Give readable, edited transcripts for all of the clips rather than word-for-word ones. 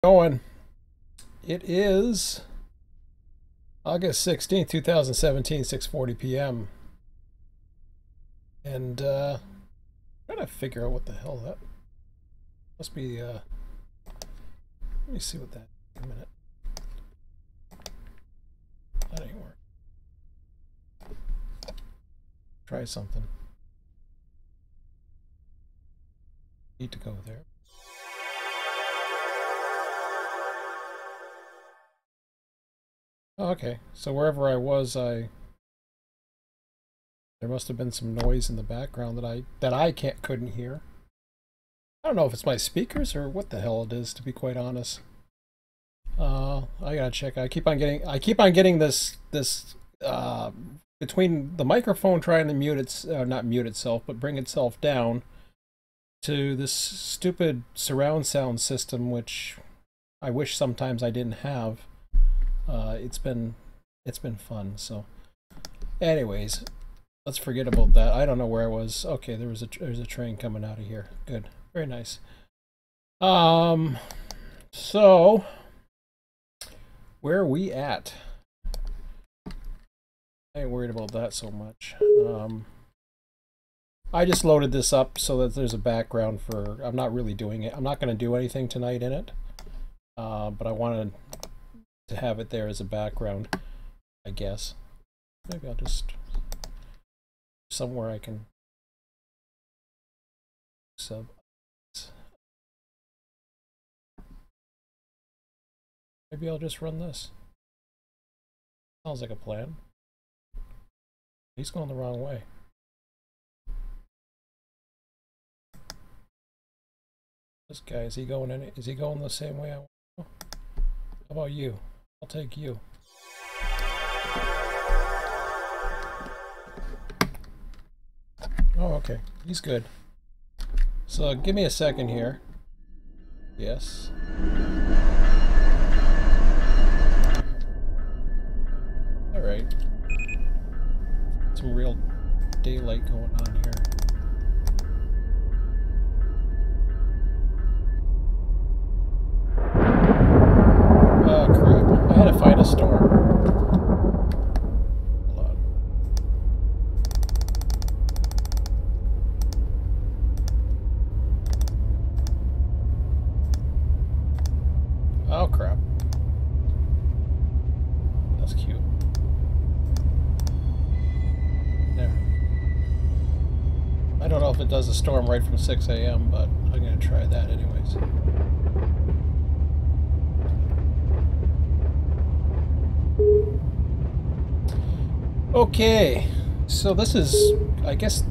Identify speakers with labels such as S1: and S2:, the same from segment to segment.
S1: Going. It is August 16th, 2017, 6:40 p.m. And I'm trying to figure out what the hell that must be. Let me see what that is. A minute. That ain't work. Try something. Need to go there. Okay, so wherever I was, there must have been some noise in the background that I couldn't hear. I don't know if it's my speakers or what the hell it is, to be quite honest. I gotta check. I keep on getting this between the microphone trying to not mute itself, but bring itself down to this stupid surround sound system, which I wish sometimes I didn't have. It's been fun. So, anyways, let's forget about that. I don't know where I was. Okay, there's a train coming out of here. Good, very nice. So where are we at? I ain't worried about that so much. I just loaded this up so that there's a background for. I'm not really doing it. I'm not going to do anything tonight in it, but I wanted to have it there as a background, I guess. Maybe I'll just somewhere I can sub. Maybe I'll just run this. Sounds like a plan. He's going the wrong way. This guy, is he going the same way I want to go? How about you? I'll take you. Oh, okay. He's good. So give me a second here. Yes. All right. Some real daylight going on here. Oh crap. I had to find a store. Hold on. Oh crap. That's cute. There. I don't know if it does a storm right from 6 a.m., but I'm going to try that anyways. Okay, so this is, I guess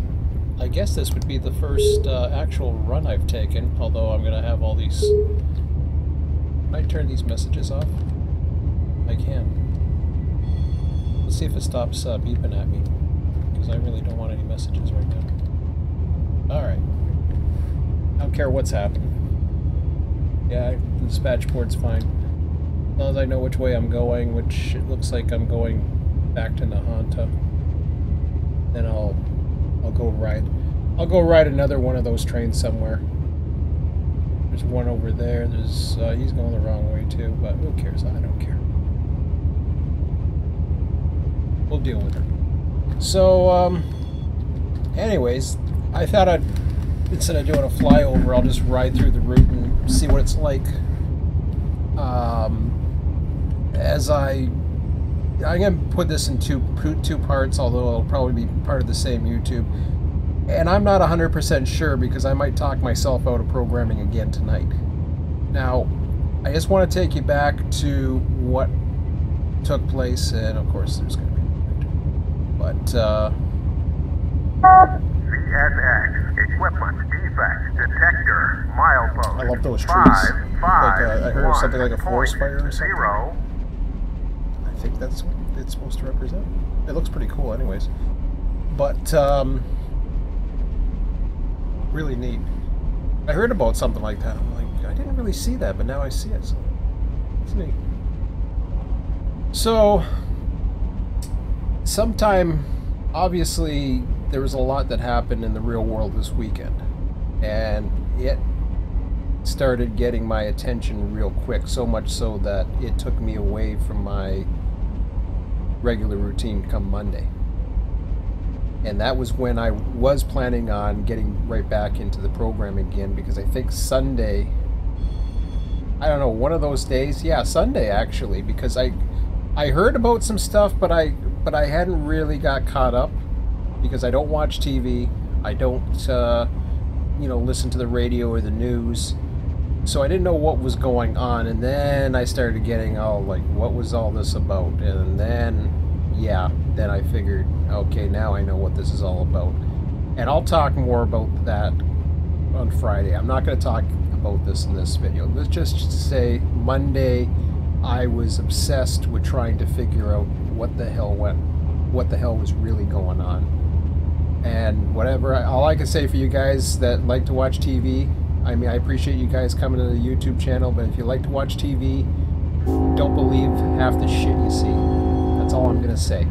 S1: this would be the first actual run I've taken, although I'm going to have all these. Can I turn these messages off? I can. Let's see if it stops beeping at me, because I really don't want any messages right now. Alright. I don't care what's happening. Yeah, the dispatch board's fine. As long as I know which way I'm going, which it looks like I'm going back to Nahanta. Then I'll go ride. I'll go ride another one of those trains somewhere. There's one over there. There's he's going the wrong way too, but who cares? I don't care. We'll deal with it. So, anyways, I thought instead of doing a flyover, I'll just ride through the route and see what it's like. I'm going to put this in two parts, although it'll probably be part of the same YouTube. And I'm not 100% sure because I might talk myself out of programming again tonight. Now, I just want to take you back to what took place, and of course there's going to be but
S2: CSX equipment defect detector milepost.
S1: I love those trees. I heard something like a forest fire or something.
S2: Zero.
S1: I think that's what it's supposed to represent. It looks pretty cool anyways. But really neat. I heard about something like that. I'm like, I didn't really see that, but now I see it. So it's neat. So sometime, obviously, there was a lot that happened in the real world this weekend, and it started getting my attention real quick, so much so that it took me away from my regular routine come Monday. And that was when I was planning on getting right back into the program again, because I think Sunday, I don't know, one of those days, yeah, Sunday actually, because I heard about some stuff, but I hadn't really got caught up, because I don't watch TV, I don't you know, listen to the radio or the news, so I didn't know what was going on. And then I started getting all like, what was all this about? And then, yeah, then I figured, okay, now I know what this is all about. And I'll talk more about that on Friday. I'm not going to talk about this in this video. Let's just say Monday I was obsessed with trying to figure out what the hell was really going on. And whatever, all I can say for you guys that like to watch TV, I mean, I appreciate you guys coming to the YouTube channel, but if you like to watch TV, don't believe half the shit you see. That's all I'm gonna say.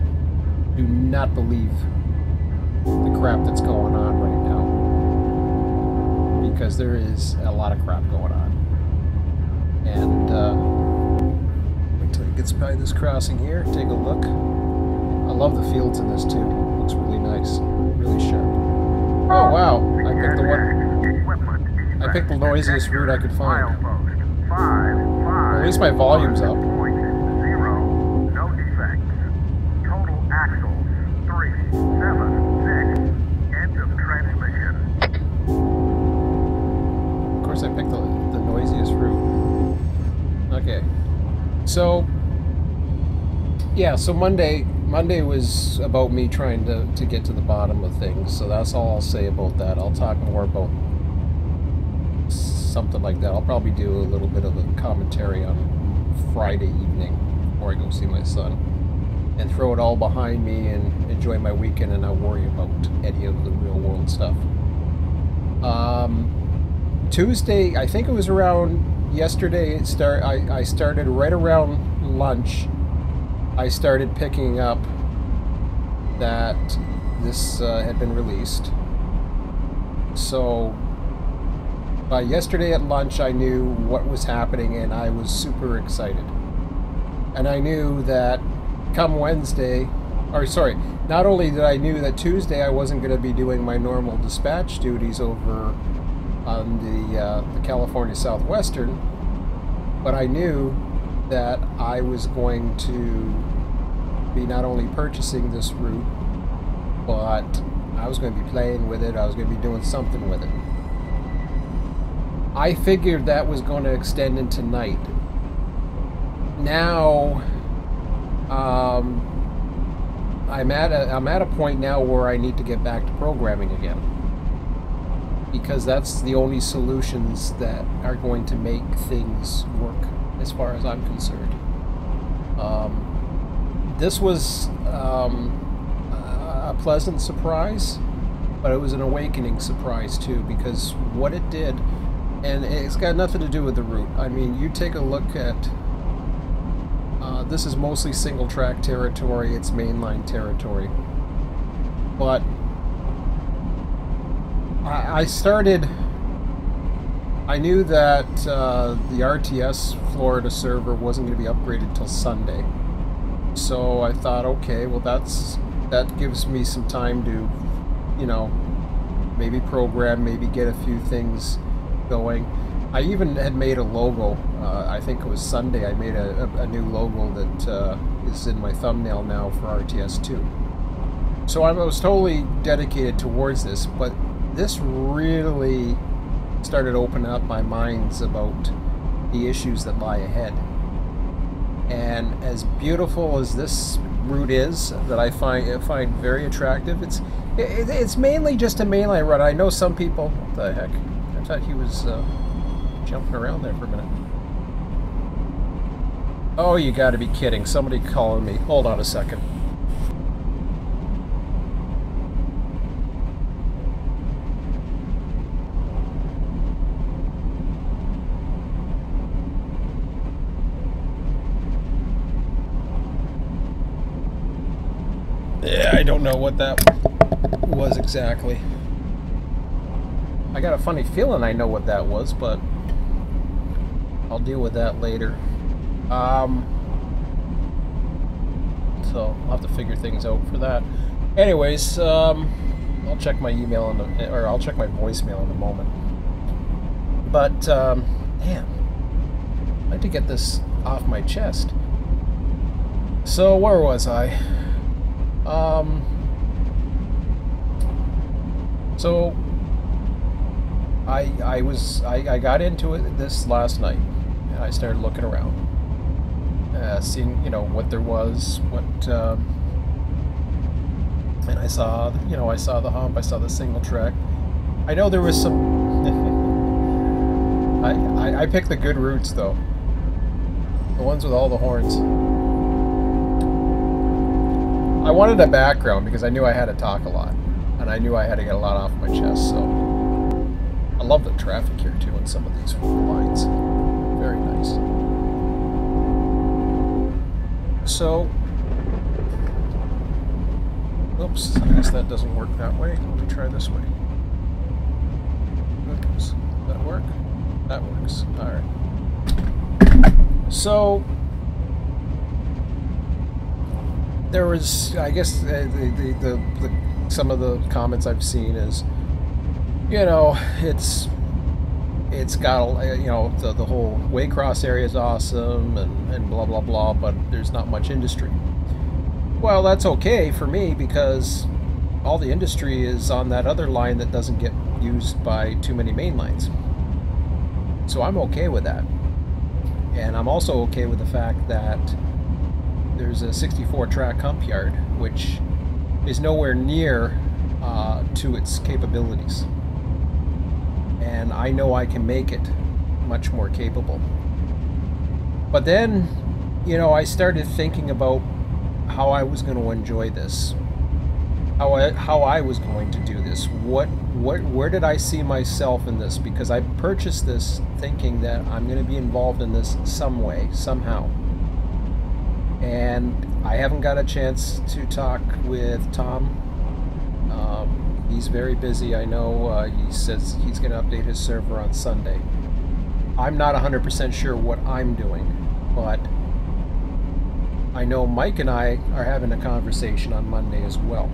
S1: Do not believe the crap that's going on right now, because there is a lot of crap going on. And wait till it gets by this crossing here, take a look. I love the fields in this too. It looks really nice, really sharp. Oh wow, I picked the noisiest route I could find. Well, at least my volume's up.
S2: No defects. Total axles 376. End of transmission.
S1: Of course, I picked the noisiest route. Okay, so yeah, so Monday was about me trying to get to the bottom of things. So that's all I'll say about that. I'll talk more about something like that. I'll probably do a little bit of a commentary on Friday evening before I go see my son, and throw it all behind me and enjoy my weekend and not worry about any of the real world stuff. Tuesday, I think it was around yesterday, I started right around lunch. I started picking up that this had been released. So by yesterday at lunch, I knew what was happening, and I was super excited. And I knew that come Wednesday, or sorry, not only did I knew that Tuesday I wasn't going to be doing my normal dispatch duties over on the California Southwestern, but I knew that I was going to be not only purchasing this route, but I was going to be playing with it, I was going to be doing something with it. I figured that was going to extend into night. Now, I'm at a point now where I need to get back to programming again, because that's the only solutions that are going to make things work, as far as I'm concerned. This was a pleasant surprise, but it was an awakening surprise too, because what it did, and it's got nothing to do with the route. I mean, you take a look at, this is mostly single track territory, it's mainline territory, but I knew that the RTS Florida server wasn't going to be upgraded till Sunday. So I thought, okay, well that gives me some time to, you know, maybe program, maybe get a few things going. I even had made a logo, I think it was Sunday, I made a new logo that is in my thumbnail now for RTS 2. So I was totally dedicated towards this, but this really started opening up my minds about the issues that lie ahead. And as beautiful as this route is, that I find very attractive, it's mainly just a mainline run. I know some people, what the heck, I thought he was jumping around there for a minute. Oh, you gotta be kidding, somebody calling me. Hold on a second. Yeah, I don't know what that was exactly. I got a funny feeling I know what that was, but I'll deal with that later. So I'll have to figure things out for that. Anyways, I'll check my email or I'll check my voicemail in a moment. But damn, I'd like to get this off my chest. So where was I? So I got into this last night, and I started looking around, seeing what there was, and I saw the hump, I saw the single track. I know there was some. I picked the good routes though, the ones with all the horns. I wanted a background because I knew I had to talk a lot, and I knew I had to get a lot off my chest. So I love the traffic here too on some of these lines. Very nice. So, oops, I guess that doesn't work that way. Let me try this way. Oops, does that work? That works. All right. So there was, I guess, some of the comments I've seen is, it's got, the whole Waycross area is awesome and blah blah blah, but there's not much industry. Well, that's okay for me because all the industry is on that other line that doesn't get used by too many main lines. So I'm okay with that. And I'm also okay with the fact that there's a 64 track hump yard, which is nowhere near to its capabilities. And I know I can make it much more capable. But then, I started thinking about how I was going to enjoy this, how I was going to do this. Where did I see myself in this? Because I purchased this thinking that I'm going to be involved in this some way, somehow. And I haven't got a chance to talk with Tom. He's very busy, I know. He says he's going to update his server on Sunday. I'm not 100% sure what I'm doing, but I know Mike and I are having a conversation on Monday as well.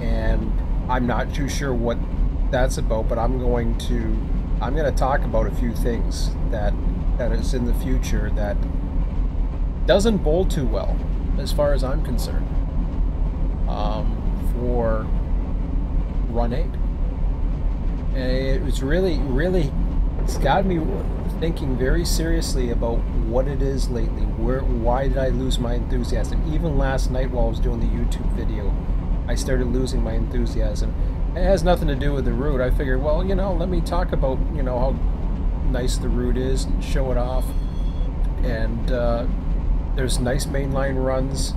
S1: And I'm not too sure what that's about, but I'm going to talk about a few things that is in the future that doesn't bowl too well, as far as I'm concerned, for Run 8. And it was really, it's got me thinking very seriously about what it is lately. Why did I lose my enthusiasm? Even last night while I was doing the YouTube video, I started losing my enthusiasm. It has nothing to do with the route. I figured, well, let me talk about, how nice the route is and show it off. And there's nice mainline runs,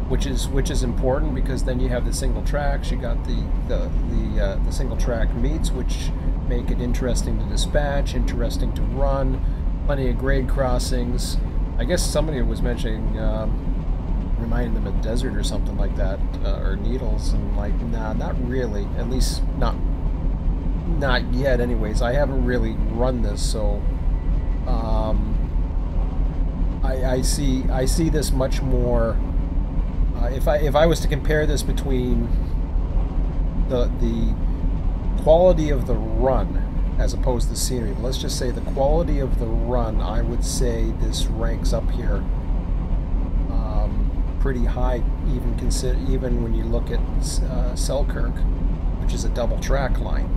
S1: which is important because then you have the single tracks. You got the single track meets, which make it interesting to dispatch, interesting to run. Plenty of grade crossings. I guess somebody was mentioning, reminding them of desert or something like that, or needles, and like, nah, not really. At least not yet. Anyways, I haven't really run this, so I see this much more. If I was to compare this between the quality of the run as opposed to scenery, let's just say the quality of the run, I would say this ranks up here pretty high, even when you look at Selkirk, which is a double track line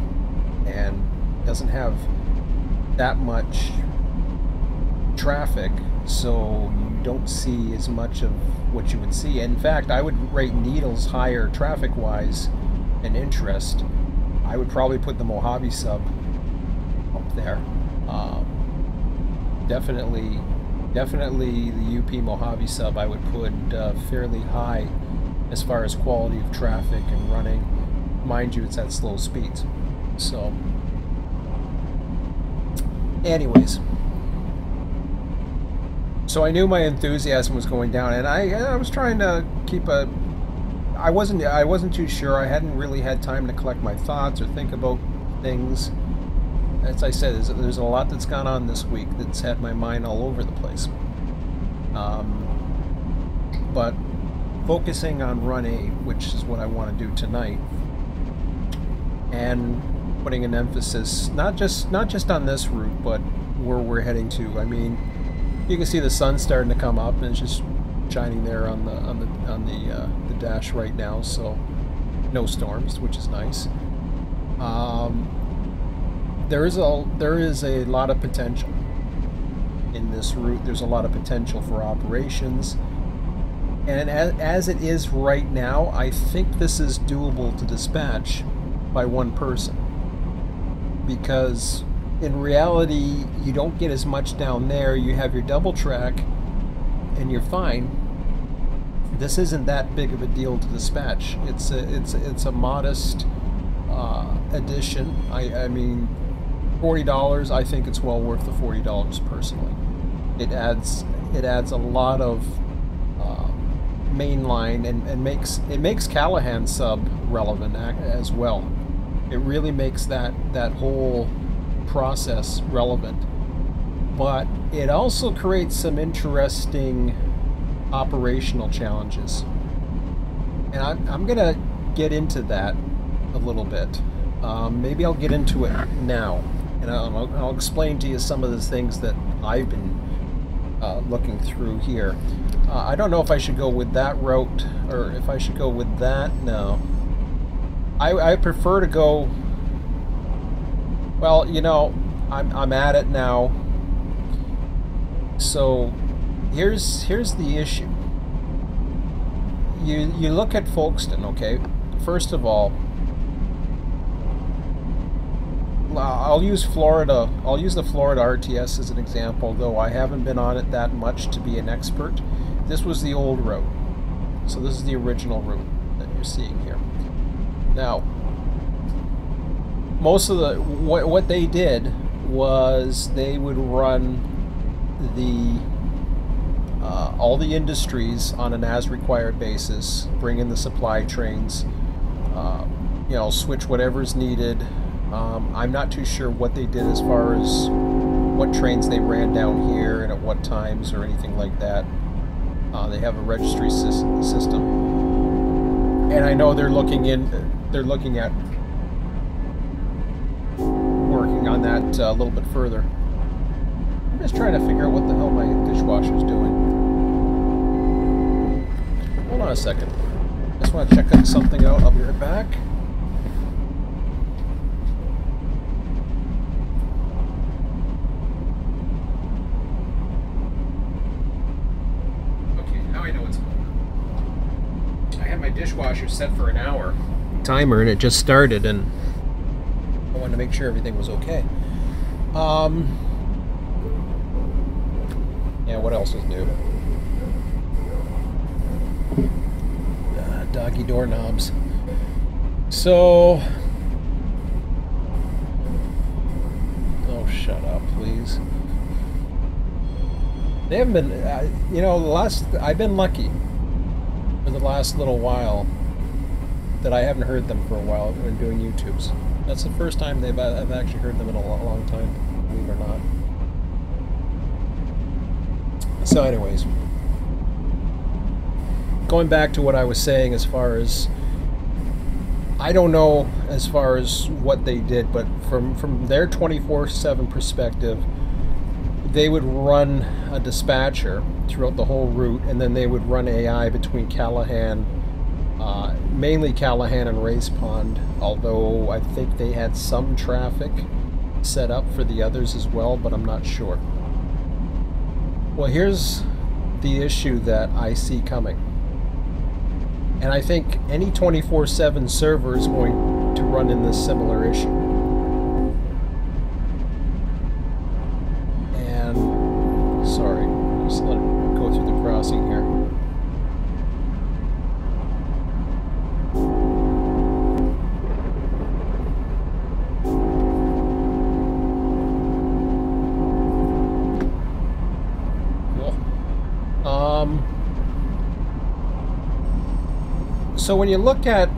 S1: and doesn't have that much traffic, so you don't see as much of what you would see. In fact, I would rate Needles higher traffic wise and interest. I would probably put the Mojave sub up there. Definitely the UP Mojave sub I would put fairly high as far as quality of traffic and running. Mind you, it's at slow speeds. So anyways, so I knew my enthusiasm was going down, and I was trying to keep a. I wasn't too sure. I hadn't really had time to collect my thoughts or think about things, as I said, there's a lot that's gone on this week that's had my mind all over the place. But focusing on Run 8, which is what I want to do tonight, and putting an emphasis not just on this route, but where we're heading to. I mean, you can see the sun starting to come up, and it's just shining there on the dash right now. So no storms, which is nice. There is a lot of potential in this route. There's a lot of potential for operations, and as it is right now, I think this is doable to dispatch by one person, because in reality you don't get as much down there. You have your double track and you're fine. This isn't that big of a deal to dispatch. It's a modest addition. I mean, $40, I think it's well worth the $40 personally. It adds a lot of mainline and makes Callahan sub relevant as well. It really makes that whole process relevant, but it also creates some interesting operational challenges, and I'm gonna get into that a little bit. Maybe I'll get into it now, and I'll explain to you some of the things that I've been looking through here. I don't know if I should go with that route or if I should go with that. No, I prefer to go. Well, you know, I'm at it now. So here's the issue. You look at Folkestone, okay? First of all, I'll use Florida. I'll use the Florida RTS as an example, though I haven't been on it that much to be an expert. This was the old route, so this is the original route that you're seeing here. Now, most of the what they did was they would run the all the industries on an as-required basis, bring in the supply trains, you know, switch whatever's needed. I'm not too sure what they did as far as what trains they ran down here and at what times or anything like that. They have a registry system, and I know they're looking at working on that a little bit further. I'm just trying to figure out what the hell my dishwasher's doing. Hold on a second. I just want to check something out. I'll be right back. Okay, now I know what's going on. I had my dishwasher set for an hour timer, and it just started, and I wanted to make sure everything was okay. Yeah, what else is new? Doggy doorknobs. So, oh, shut up, please. They haven't been, you know, I've been lucky for the last little while that I haven't heard them for a while when doing YouTubes. That's the first time I've actually heard them in a long time, believe it or not. So anyways, going back to what I was saying as far as, I don't know as far as what they did, but from their 24/7 perspective, they would run a dispatcher throughout the whole route, and then they would run AI between Callahan, mainly Callahan and Race Pond, although I think they had some traffic set up for the others as well, but I'm not sure. Well, here's the issue that I see coming. And I think any 24/7 server is going to run in this similar issue. And, sorry, just let it go through the crossing here. So when you look at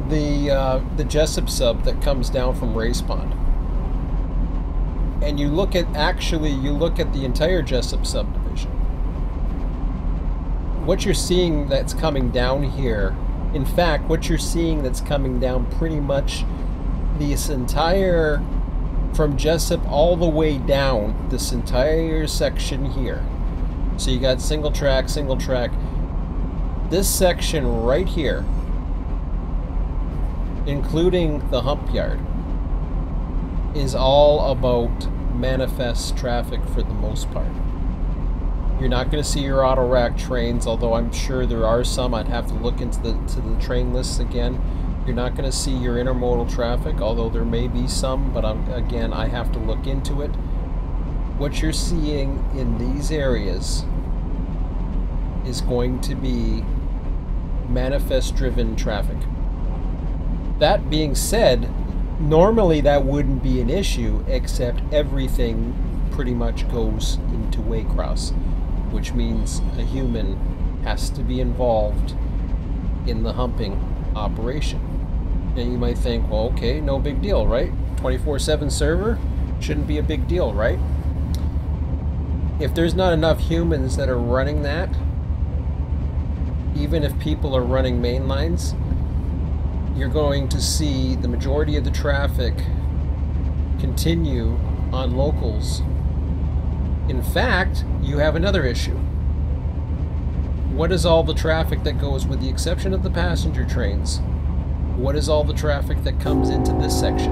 S1: the Jessup sub that comes down from Race Pond, and you look at the entire Jessup subdivision, what you're seeing that's coming down here, in fact, what you're seeing that's coming down pretty much this entire, from Jessup all the way down, this entire section here. So you got single track. This section right here, including the hump yard, is all about manifest traffic for the most part. You're not going to see your auto rack trains, although I'm sure there are some. I'd have to look into the train lists again. You're not going to see your intermodal traffic, although there may be some, but again, I have to look into it. What you're seeing in these areas is going to be manifest-driven traffic. That being said, normally that wouldn't be an issue, except everything pretty much goes into Waycross, which means a human has to be involved in the humping operation. And you might think, well, okay, no big deal, right? 24/7 server shouldn't be a big deal, right? If there's not enough humans that are running that, even if people are running main lines, you're going to see the majority of the traffic continue on locals. In fact, you have another issue. What is all the traffic that goes, with the exception of the passenger trains, what is all the traffic that comes into this section?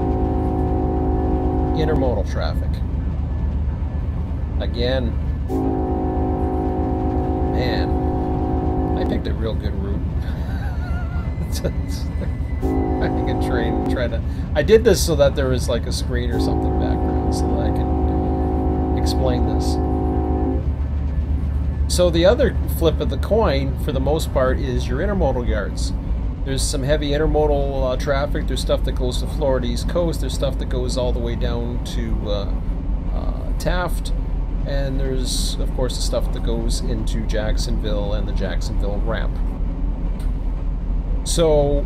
S1: Intermodal traffic. Again, man, I picked a real good route. I think a train tried to... I did this so that there was like a screen or something background so that I can explain this. So the other flip of the coin, for the most part, is your intermodal yards. There's some heavy intermodal traffic. There's stuff that goes to Florida East Coast. There's stuff that goes all the way down to Taft. And there's, of course, the stuff that goes into Jacksonville and the Jacksonville ramp. So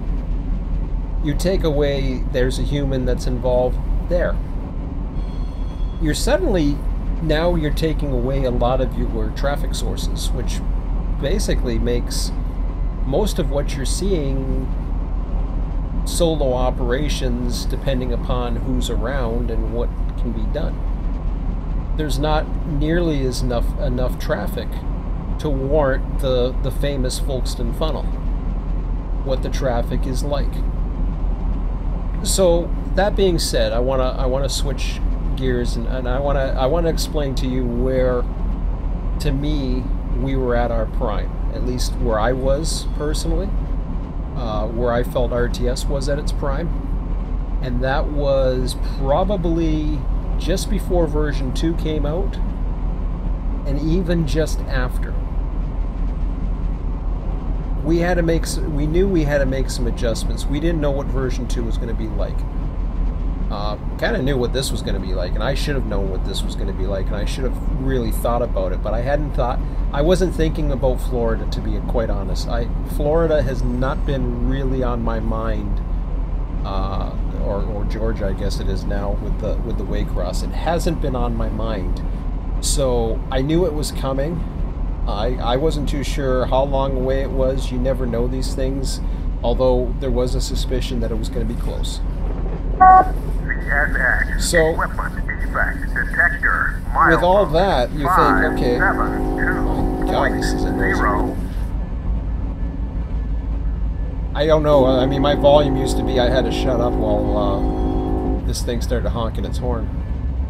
S1: you take away, there's a human that's involved there. You're suddenly, now you're taking away a lot of your traffic sources, which basically makes most of what you're seeing solo operations depending upon who's around and what can be done. There's not nearly as enough traffic to warrant the famous Folkestone funnel, what the traffic is like. So that being said, I wanna switch gears and I wanna explain to you where, to me, we were at our prime, at least where I was personally, where I felt RTS was at its prime, and that was probably just before version 2 came out, and even just after. We knew we had to make some adjustments. We didn't know what version 2 was going to be like. Kind of knew what this was going to be like, and I should have known what this was going to be like, and I should have really thought about it, but I wasn't thinking about Florida, to be quite honest. Florida has not been really on my mind, or Georgia, I guess it is now, with the Waycross. It hasn't been on my mind. So I knew it was coming. I wasn't too sure how long away it was. You never know these things, although there was a suspicion that it was going to be close. So, with all that, you think, okay, oh my God, this is a noisy. I don't know, I mean, my volume used to be, I had to shut up while this thing started honking its horn.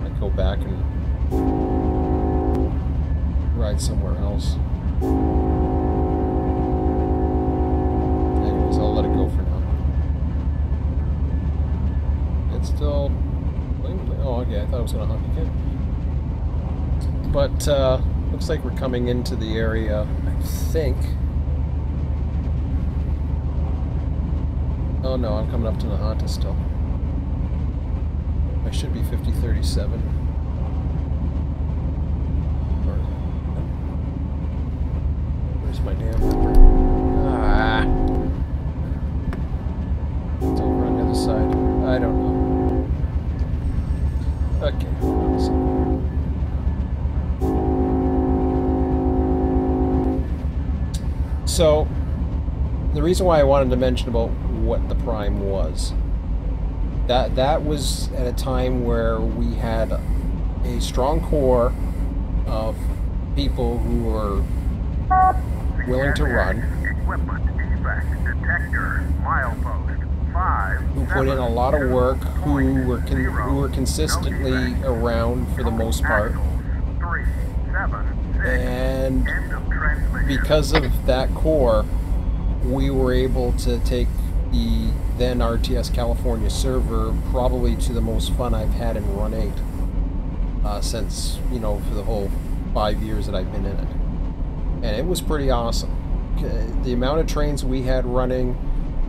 S1: I'd go back and ride somewhere else. Anyways, I'll let it go for now. It's still... Oh, okay, I thought it was going to honk again. But, looks like we're coming into the area, I think. Oh no, I'm coming up to Nahanta still. I should be 5037. Where's my damn number? Ah! It's over on the other side. I don't know. Okay, hold on a So, the reason why I wanted to mention about what the Prime was, that was at a time where we had a strong core of people who were willing to run,
S2: Equipment defect detector milepost 5.
S1: who put in a lot of work, who were consistently around for the most part,
S2: 3, 7, 6.
S1: and
S2: End of transmission.
S1: because of that core, we were able to take the then RTS California server probably to the most fun I've had in Run 8 since, for the whole 5 years that I've been in it. And it was pretty awesome. The amount of trains we had running,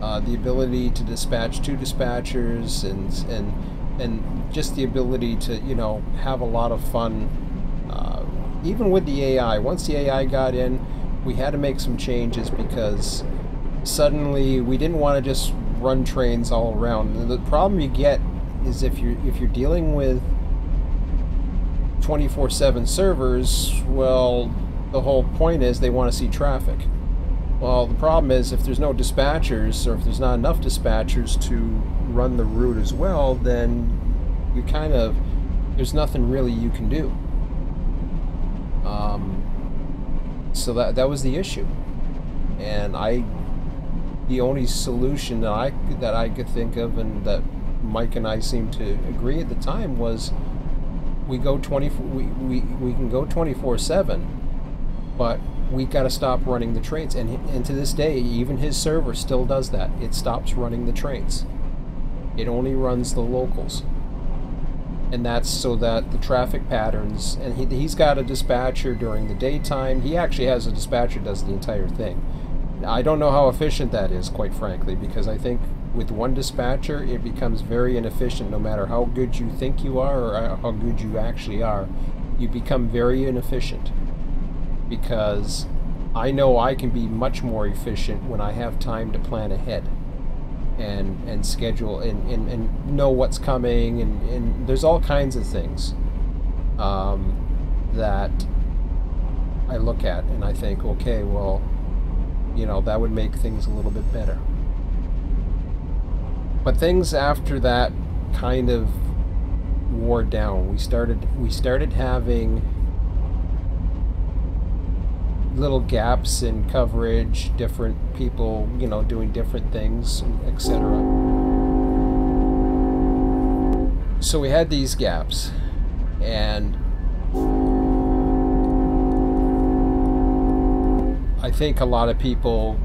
S1: the ability to dispatch two dispatchers, and just the ability to, have a lot of fun. Even with the AI, once the AI got in, we had to make some changes because suddenly we didn't want to just run trains all around. And the problem you get is if you're dealing with 24/7 servers, well, the whole point is they want to see traffic. Well, the problem is if there's no dispatchers, or if there's not enough dispatchers to run the route as well, then you there's nothing really you can do. So that was the issue, and the only solution that I could think of, and that Mike and I seemed to agree at the time, was we can go 24/7, but we got to stop running the trains. And to this day, even his server still does that. It stops running the trains. It only runs the locals. And that's so that the traffic patterns, and he's got a dispatcher during the daytime. He actually has a dispatcher that does the entire thing. I don't know how efficient that is, quite frankly, because I think with one dispatcher it becomes very inefficient. No matter how good you think you are or how good you actually are, you become very inefficient, because I know I can be much more efficient when I have time to plan ahead and schedule and know what's coming, and there's all kinds of things that I look at and I think, okay, well, that would make things a little bit better. But things after that kind of wore down. We started having little gaps in coverage, different people, doing different things, etc. So we had these gaps, and I think a lot of people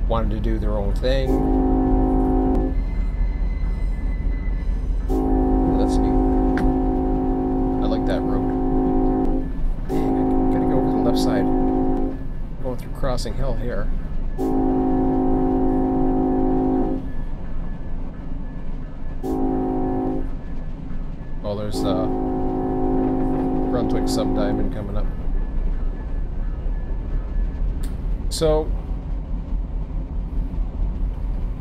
S1: wanted to do their own thing. That's neat. I like that road. Dang, I gotta go over the left side. Going through Crossing Hill here. Oh, there's Brunswick Subdiamond coming up. So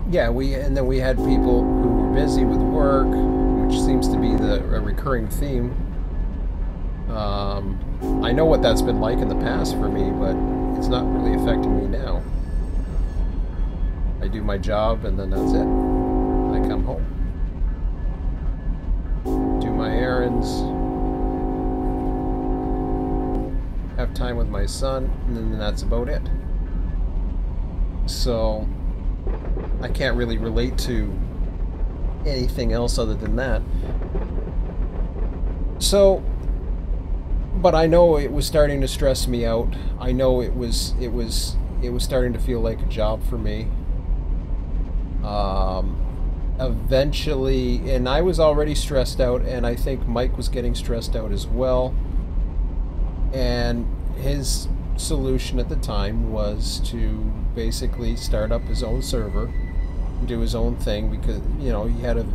S1: yeah, then we had people who were busy with work, which seems to be a recurring theme. I know what that's been like in the past for me, but it's not really affecting me now. I do my job and then that's it. I come home, do my errands, have time with my son, and then that's about it. So I can't really relate to anything else other than that. So, but I know it was starting to stress me out. I know it was starting to feel like a job for me. Eventually, and I was already stressed out, and I think Mike was getting stressed out as well. And his solution at the time was to basically start up his own server, do his own thing, because he had a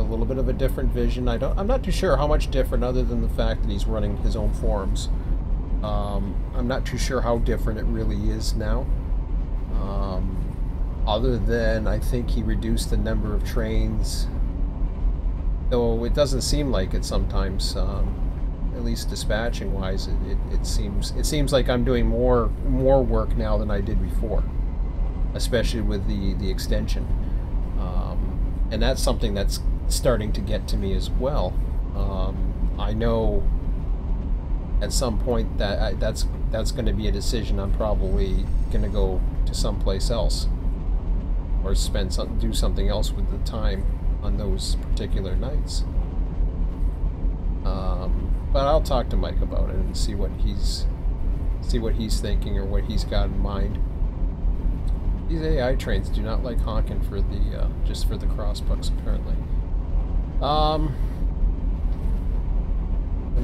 S1: little bit of a different vision. I'm not too sure how much different, other than the fact that he's running his own forums. I'm not too sure how different it really is now. Other than I think he reduced the number of trains, though it doesn't seem like it sometimes. at least dispatching wise, it seems like I'm doing more work now than I did before, especially with the extension, and that's something that's starting to get to me as well. I know at some point that that's going to be a decision. I'm probably going to go to someplace else, or do something else with the time on those particular nights. But I'll talk to Mike about it and see what he's thinking or what he's got in mind. These AI trains do not like honking for the just for the crossbucks apparently. Am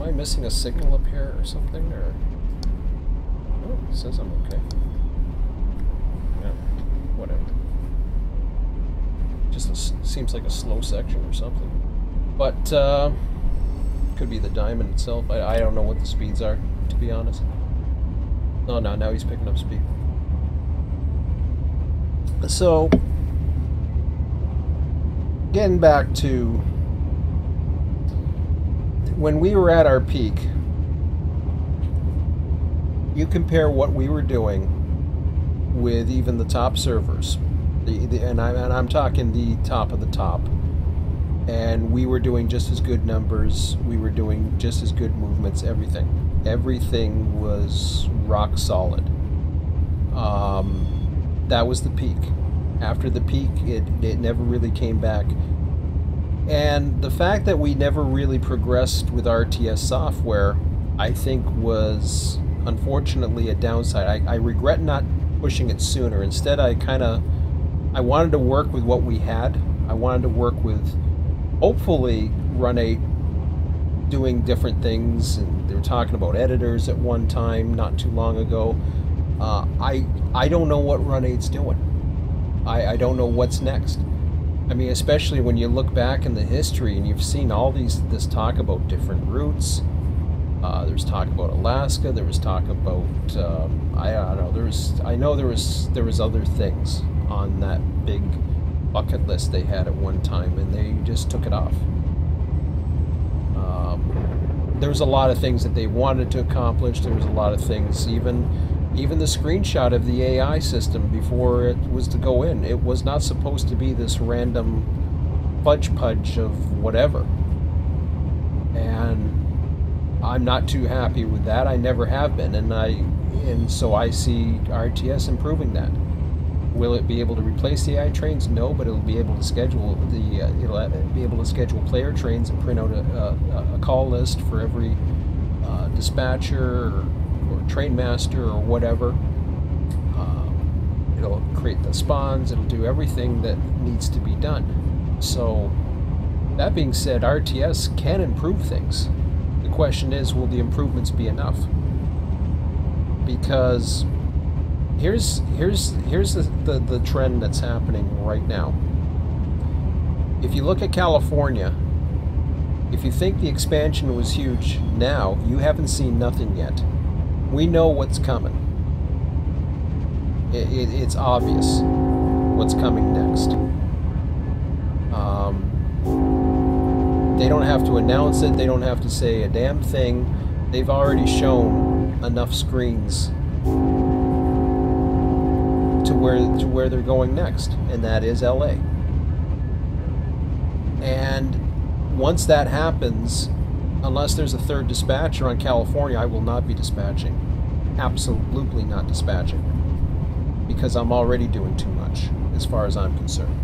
S1: I missing a signal up here or something? Or oh, it says I'm okay. Yeah, whatever. Just seems like a slow section or something. But could be the diamond itself. I don't know what the speeds are, to be honest. Oh no, now he's picking up speed. So, getting back to when we were at our peak, you compare what we were doing with even the top servers, and I'm talking the top of the top, and we were doing just as good numbers, we were doing just as good movements, everything was rock solid. That was the peak. After the peak, it never really came back. And the fact that we never really progressed with RTS software, I think, was unfortunately a downside. I regret not pushing it sooner. Instead, I wanted to work with what we had. I wanted to work with, hopefully, Run 8 doing different things. And they were talking about editors at one time, not too long ago. I don't know what Run 8's doing. I don't know what's next. I mean, especially when you look back in the history and you've seen all this talk about different routes. There's talk about Alaska. There was talk about I don't know. I know there was other things on that big bucket list they had at one time, and they just took it off. There was a lot of things that they wanted to accomplish. There was a lot of things, even the screenshot of the AI system before it was to go in. It was not supposed to be this random fudge of whatever. And I'm not too happy with that. I never have been, and so I see RTS improving that. Will it be able to replace the AI trains? No, but it'll be able to schedule player trains and print out a call list for every dispatcher or train master or whatever. It'll create the spawns. It'll do everything that needs to be done. So that being said, RTS can improve things. The question is, will the improvements be enough? Because here's the trend that's happening right now. If you look at California, if you think the expansion was huge now, you haven't seen nothing yet. We know what's coming. It's obvious what's coming next. They don't have to announce it. They don't have to say a damn thing. They've already shown enough screens to where they're going next, and that is LA. And once that happens, unless there's a third dispatcher on California, I will not be dispatching. Absolutely not dispatching. Because I'm already doing too much, as far as I'm concerned.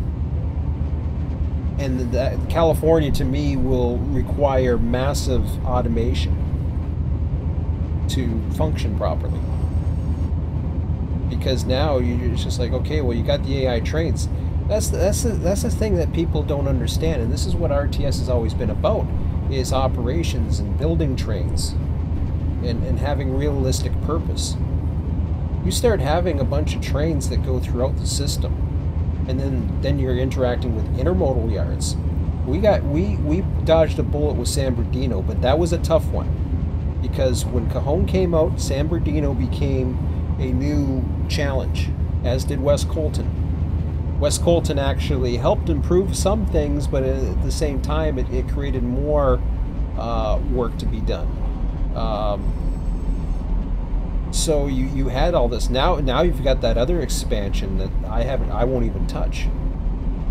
S1: And California, to me, will require massive automation to function properly. Because now it's just like, okay, well, you got the AI trains. That's the thing that people don't understand, and this is what RTS has always been about, is operations and building trains and having realistic purpose. You start having a bunch of trains that go throughout the system, and then you're interacting with intermodal yards. We dodged a bullet with San Bernardino, but that was a tough one, because when Cajon came out, San Bernardino became a new challenge, as did West Colton. West Colton actually helped improve some things, but at the same time, it created more work to be done. So you had all this. Now you've got that other expansion that I won't even touch.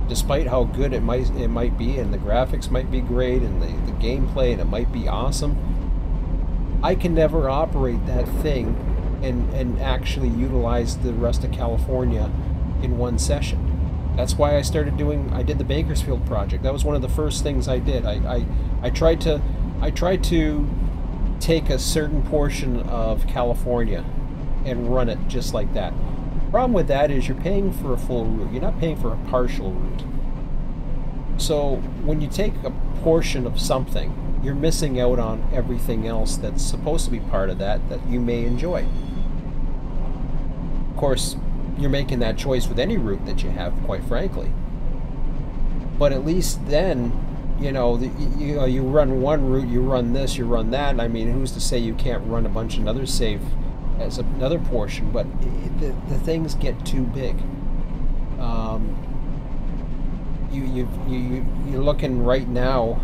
S1: Despite how good it might be, and the graphics might be great, and the gameplay, and it might be awesome, I can never operate that thing and actually utilize the rest of California in one session. That's why I did the Bakersfield project. That was one of the first things I did. I tried to take a certain portion of California and run it just like that. The problem with that is you're paying for a full route. You're not paying for a partial route. So when you take a portion of something, you're missing out on everything else that's supposed to be part of that you may enjoy. Of course, you're making that choice with any route that you have, quite frankly. But at least then, you run one route, you run this, you run that. I mean, who's to say you can't run a bunch of another save as another portion? But the things get too big. You're looking right now.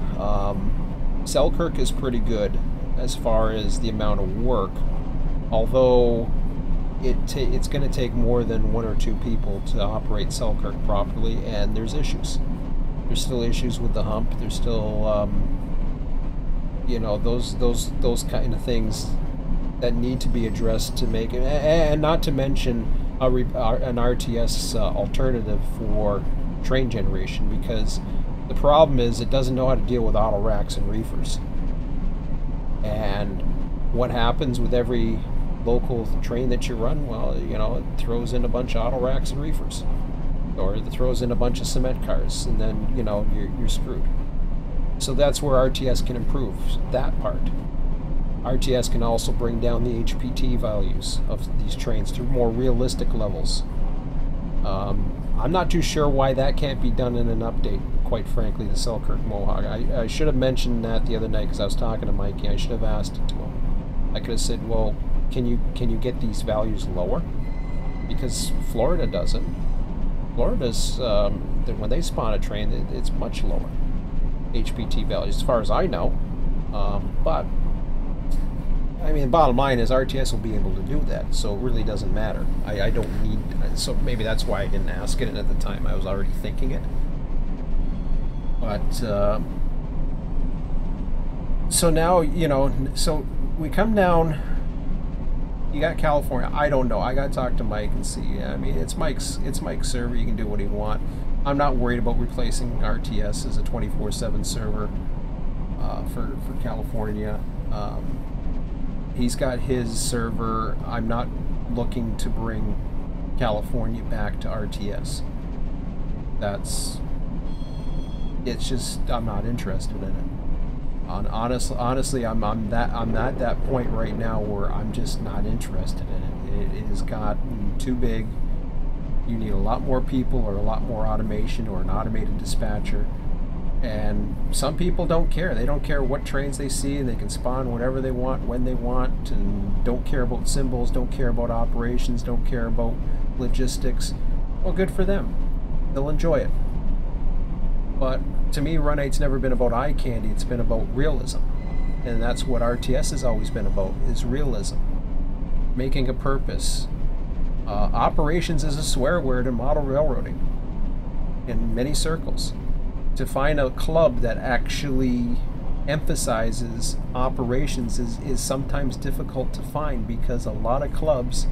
S1: Selkirk is pretty good as far as the amount of work, although it's going to take more than one or two people to operate Selkirk properly, and there's issues. There's still issues with the hump. There's still, those kind of things that need to be addressed to make it, and not to mention an RTS alternative for train generation, because the problem is it doesn't know how to deal with auto racks and reefers. And what happens with every local train that you run? Well, it throws in a bunch of auto racks and reefers, or it throws in a bunch of cement cars, and then you're screwed. So that's where RTS can improve that part. RTS can also bring down the HPT values of these trains to more realistic levels. I'm not too sure why that can't be done in an update, quite frankly, the Selkirk Mohawk. I should have mentioned that the other night because I was talking to Mikey. I should have asked it to him. I could have said, well, can you get these values lower? Because Florida doesn't. Florida's, when they spawn a train, it's much lower HPT values, as far as I know. But, I mean, the bottom line is RTS will be able to do that, so it really doesn't matter. I don't need, so maybe that's why I didn't ask it, and at the time I was already thinking it. But, so now, so we come down, you got California. I don't know. I got to talk to Mike and see. I mean, it's Mike's server. You can do what you want. I'm not worried about replacing RTS as a 24/7 server for California. He's got his server. I'm not looking to bring California back to RTS. It's just, I'm not interested in it. Honestly, I'm at that point right now where I'm just not interested in it. It has gotten too big. You need a lot more people, or a lot more automation, or an automated dispatcher. And some people don't care. They don't care what trains they see, and they can spawn whatever they want, when they want, and don't care about symbols, don't care about operations, don't care about logistics. Well, good for them. They'll enjoy it. But to me, Run 8's never been about eye candy. It's been about realism. And that's what RTS has always been about, is realism. Making a purpose. Operations is a swear word in model railroading in many circles. To find a club that actually emphasizes operations is sometimes difficult to find, because a lot of clubs,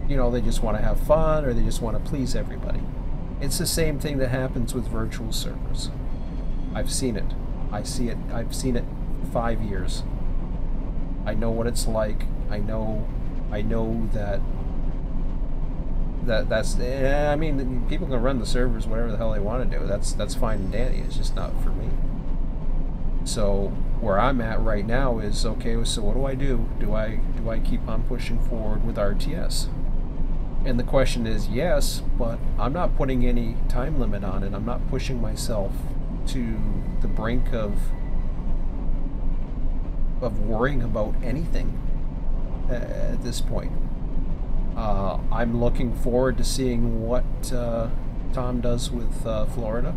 S1: they just want to have fun, or they just want to please everybody. It's the same thing that happens with virtual servers. I've seen it. I've seen it for 5 years. I know what it's like. I know that's. I mean, people can run the servers whatever the hell they want to do. That's fine and dandy. It's just not for me. So where I'm at right now is, okay, so what do I do? Do I keep on pushing forward with RTS? And the question is yes, but I'm not putting any time limit on it. I'm not pushing myself to the brink of worrying about anything at this point. I'm looking forward to seeing what Tom does with Florida.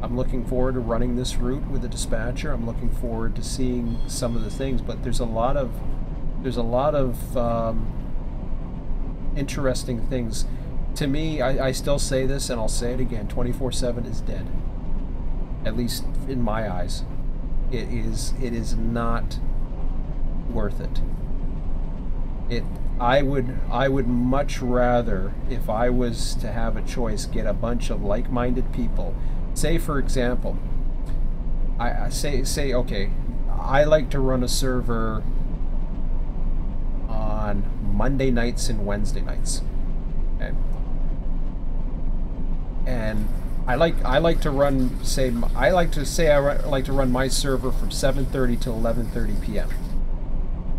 S1: I'm looking forward to running this route with the dispatcher. I'm looking forward to seeing some of the things, but there's a lot of interesting things. To me, I still say this, and I'll say it again, 24/7 is dead. At least in my eyes. It is not worth it. I would much rather, if I was to have a choice, get a bunch of like-minded people. Say, for example, I say okay, I like to run a server on Monday nights and Wednesday nights. Okay? And I like to run I like to run my server from 7:30 till 11:30 p.m.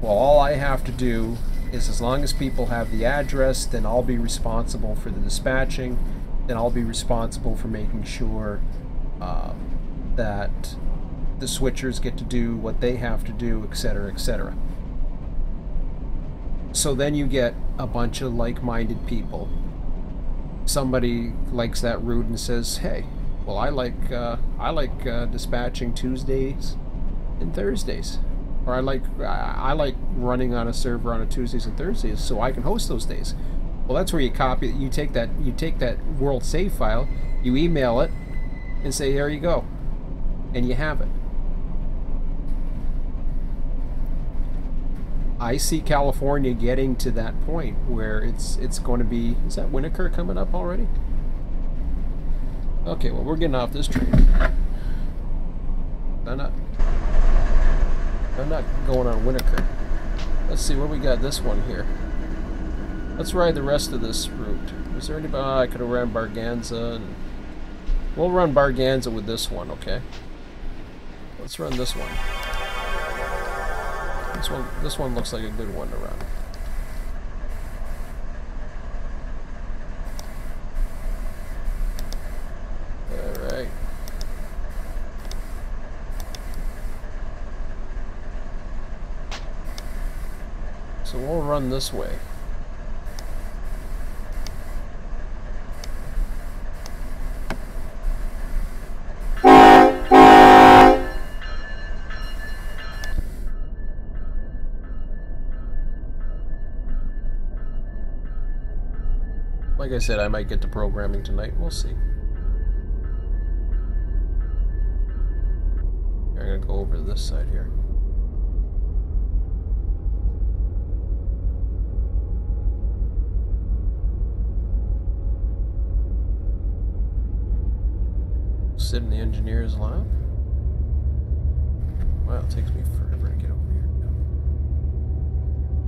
S1: Well, all I have to do is, as long as people have the address, then I'll be responsible for the dispatching, then I'll be responsible for making sure that the switchers get to do what they have to do, etc., etc. So then you get a bunch of like-minded people. Somebody likes that route and says, "Hey, well, I like dispatching Tuesdays and Thursdays, or I like running on a server on a Tuesdays and Thursdays, so I can host those days." Well, that's where you copy. You take that world save file, you email it, and say, "Here you go," and you have it. I see California getting to that point where it's going to be... Is that Winnaker coming up already? Okay, well, we're getting off this train. I'm not going on Winnaker. Let's see where we got this one here. Let's ride the rest of this route. Is there anybody... Oh, I could have ran Barganza, and we'll run Barganza with this one, okay? Let's run this one. This one looks like a good one to run. Alright. So we'll run this way. Like I said, I might get to programming tonight. We'll see. I'm gonna go over to this side here. Sit in the engineer's lap. Wow, it takes me forever to get over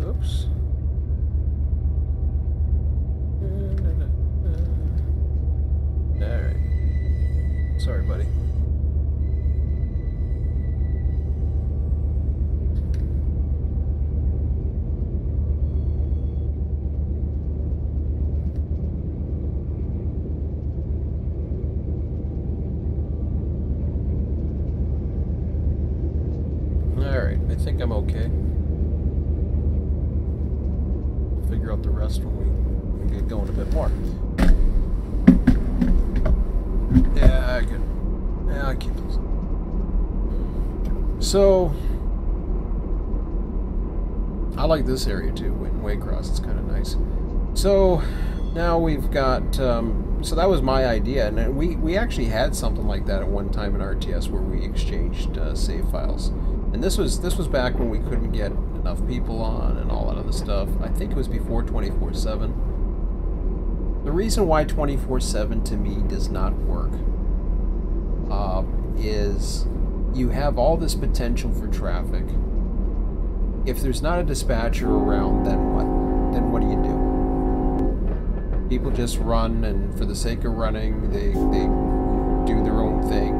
S1: here. Oops. Alright. Sorry, buddy. Alright, I think I'm okay. We'll figure out the rest when we get going a bit more. Yeah, good. Yeah, I keep those. So, I like this area too, Waycross. It's kind of nice. So, now we've got, so that was my idea, and we actually had something like that at one time in RTS where we exchanged save files. And this was back when we couldn't get enough people on and all that other stuff. I think it was before 24/7. The reason why 24/7 to me does not work is you have all this potential for traffic. If there's not a dispatcher around, then what? Then what do you do? People just run, and for the sake of running, they do their own thing.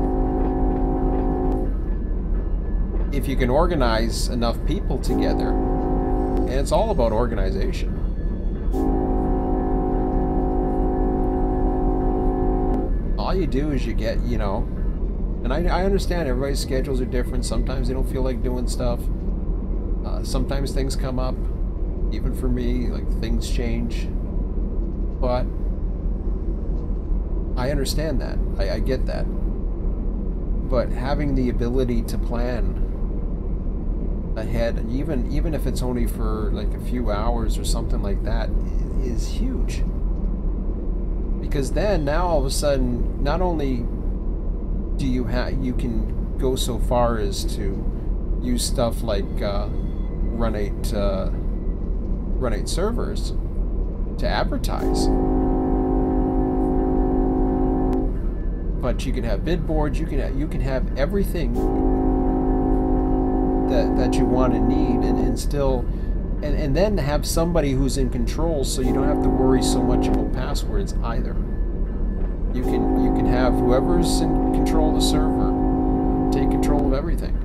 S1: If you can organize enough people together, and it's all about organization. All you do is you get, you know, and I understand everybody's schedules are different. Sometimes they don't feel like doing stuff. Sometimes things come up, even for me, like things change. But I understand that. I get that. But having the ability to plan ahead, even if it's only for like a few hours or something like that, is huge. Because then now all of a sudden, not only do you can go so far as to use stuff like Run 8 servers to advertise, but you can have bid boards. You can have everything that you want and need, and still, and then have somebody who's in control, so you don't have to worry so much about passwords either. You can have whoever's in control of the server take control of everything.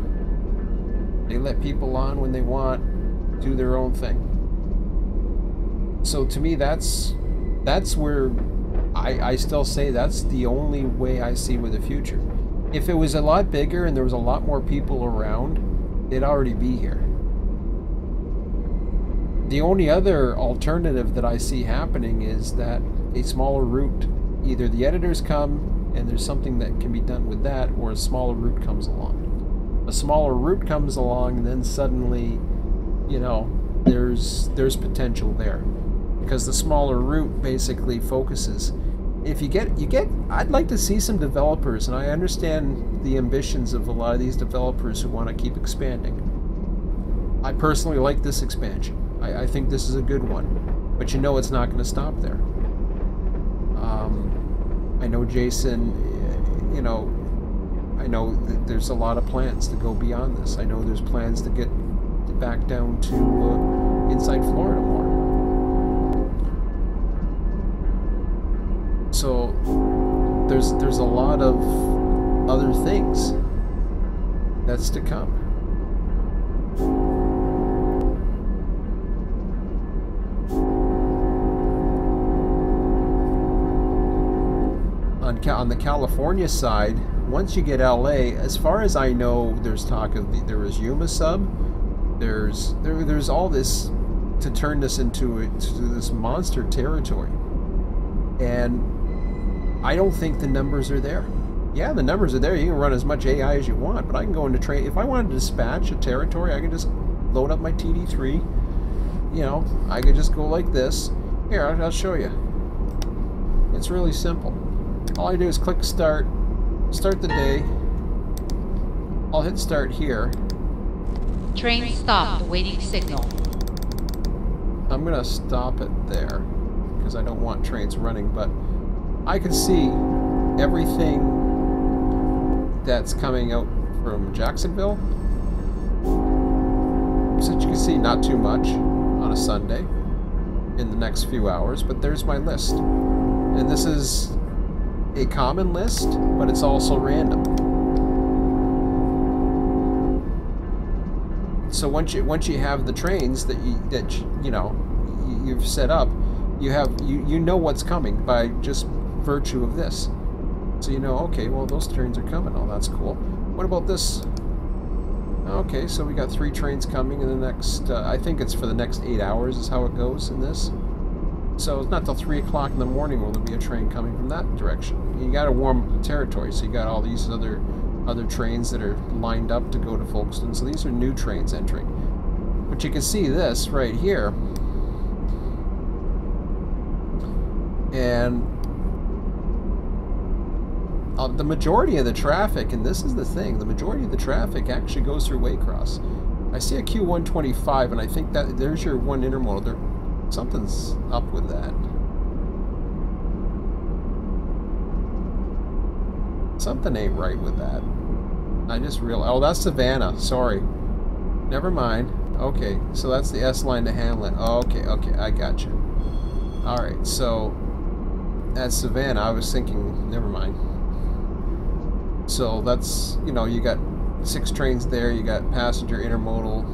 S1: They let people on when they want, do their own thing. So to me, that's where I still say that's the only way I see with the future. If it was a lot bigger and there was a lot more people around, they'd already be here. The only other alternative that I see happening is that a smaller route, either the editors come and there's something that can be done with that, or a smaller route comes along. A smaller route comes along, and then suddenly, you know, there's potential there, because the smaller route basically focuses. If you get, I'd like to see some developers, and I understand the ambitions of a lot of these developers who want to keep expanding. I personally like this expansion. I think this is a good one, but you know it's not going to stop there. I know Jason, you know, I know that there's a lot of plans to go beyond this. I know there's plans to get back down to inside Florida more. So there's a lot of other things that's to come. On the California side, once you get LA, as far as I know, there's talk of there is Yuma sub. There's all this to turn this into this monster territory, and I don't think the numbers are there. Yeah, the numbers are there. You can run as much AI as you want, but I can go into train. If I wanted to dispatch a territory, I can just load up my TD3. You know, I could just go like this. Here, I'll show you. It's really simple. All I do is click start the day. I'll hit start here.
S3: Train stopped, waiting signal.
S1: I'm gonna stop it there because I don't want trains running, but I can see everything that's coming out from Jacksonville. So you can see not too much on a Sunday in the next few hours, but there's my list. And this is a common list, but it's also random. So once you have the trains that you've set up, you know what's coming by just virtue of this. So you know, okay, well those trains are coming. Oh, that's cool. What about this? Okay, so we got 3 trains coming in the next. I think it's for the next 8 hours is how it goes in this. So it's not till 3 o'clock in the morning will there be a train coming from that direction. You got to warm up the territory, so you got all these other trains that are lined up to go to Folkestone. So these are new trains entering. But you can see this right here, and the majority of the traffic, and this is the thing, the majority of the traffic actually goes through Waycross. I see a Q125, and I think that there's your one intermodal. There, something's up with that. Something ain't right with that. I just realized. Oh, that's Savannah. Sorry. Never mind. Okay, so that's the S line to Hamlet. Oh, okay, I got you. All right, so that's Savannah. I was thinking. Never mind. So that's, you know, you got 6 trains there. You got passenger, intermodal,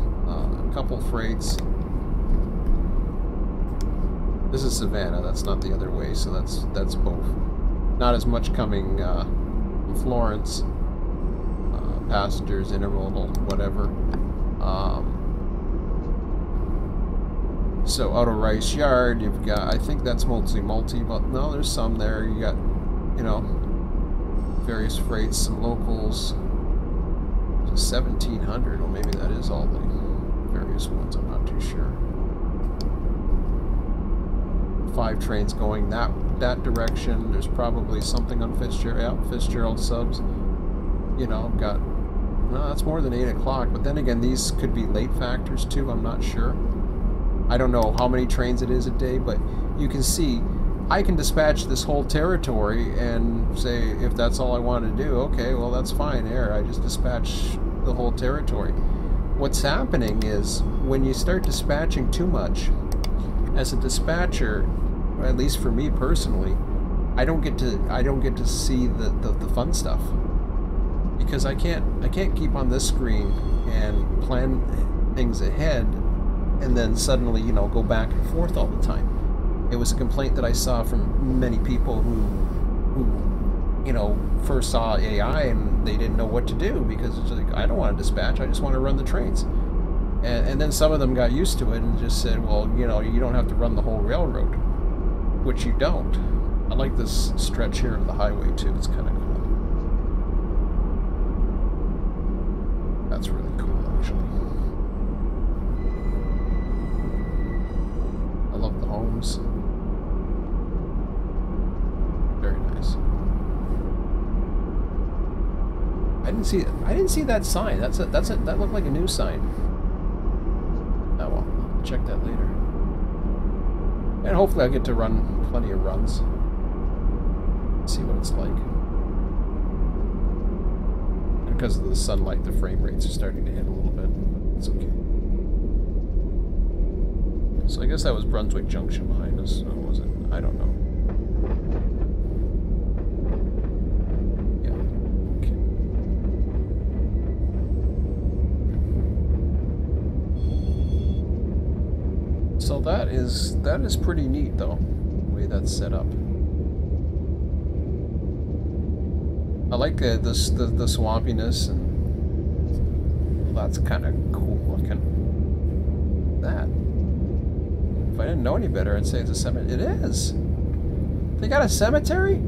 S1: a couple freights. This is Savannah. That's not the other way. So that's both. Not as much coming from Florence. Passengers, intermodal, whatever. So out of Rice Yard, you've got, I think that's multi, but no, there's some there. You got, you know, various freights, some locals. 1,700, or maybe that is all the various ones, I'm not too sure. 5 trains going that direction. There's probably something on Fitzgerald, yeah, Fitzgerald subs. You know, got, no, that's more than 8 o'clock, but then again, these could be late factors too, I'm not sure. I don't know how many trains it is a day, but you can see I can dispatch this whole territory and say, if that's all I want to do, okay, well, that's fine, there, I just dispatch the whole territory. What's happening is, when you start dispatching too much, as a dispatcher, at least for me personally, I don't get to see the fun stuff. Because I can't keep on this screen and plan things ahead and then suddenly, you know, go back and forth all the time. It was a complaint that I saw from many people who you know, first saw AI and they didn't know what to do, because it's like, I don't want to dispatch, I just want to run the trains. And then some of them got used to it and just said, well, you know, you don't have to run the whole railroad, which you don't. I like this stretch here of the highway too, it's kind of cool. That's really cool, actually. I love the homes. Very nice. I didn't see that sign. That looked like a new sign. Oh well, I'll check that later. And hopefully I'll get to run plenty of runs. See what it's like. And because of the sunlight, the frame rates are starting to hit a little bit. But it's okay. So I guess that was Brunswick Junction behind us, or was it? I don't know. So that is pretty neat, though, the way that's set up. I like the swampiness, and that's kind of cool looking. That. If I didn't know any better, I'd say it's a cemetery. It is. They got a cemetery?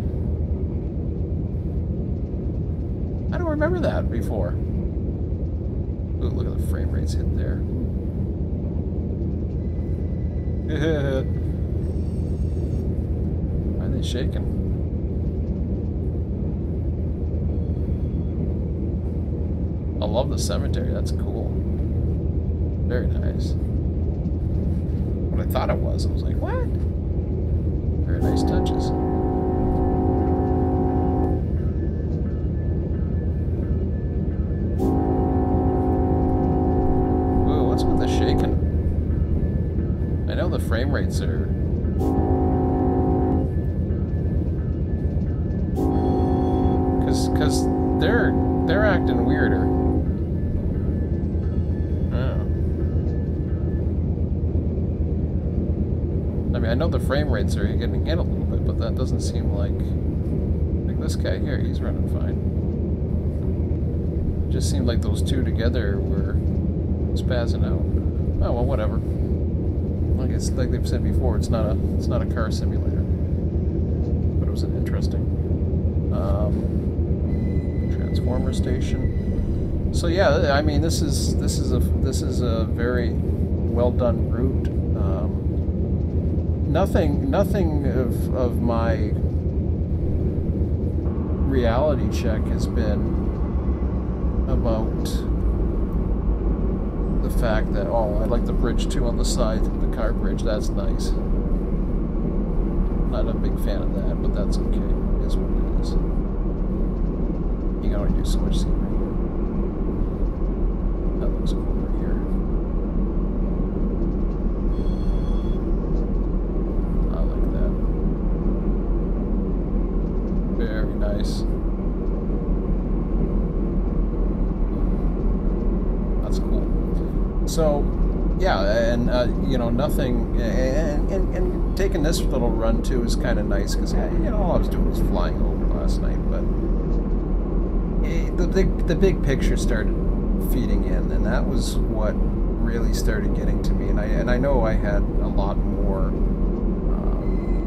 S1: I don't remember that before. Ooh, look at the frame rates hit there. Why are they shaking? I love the cemetery, that's cool. Very nice. What I thought it was like, what? Very nice touches. Whoa, what's with the shaking? I know the frame rates are... Cause they're acting weirder. Oh. I mean, I know the frame rates are getting hit a little bit, but that doesn't seem like this guy here, he's running fine. It just seemed like those two together were spazzing out. Oh well, whatever. Like it's like they've said before, it's not a car simulator, but it was an interesting transformer station. So yeah, I mean this is a very well done route. Nothing of my reality check has been about the fact that, oh, I like the bridge too on the side, the car bridge, that's nice. Not a big fan of that, but that's okay. It is what it is. You can only do so much scenery. That looks cool right here. I like that. Very nice. That's cool. So, yeah, and you know, nothing, and taking this little run too is kind of nice, because you know, all I was doing was flying over last night, but the big picture started feeding in, and that was what really started getting to me. And I know I had a lot more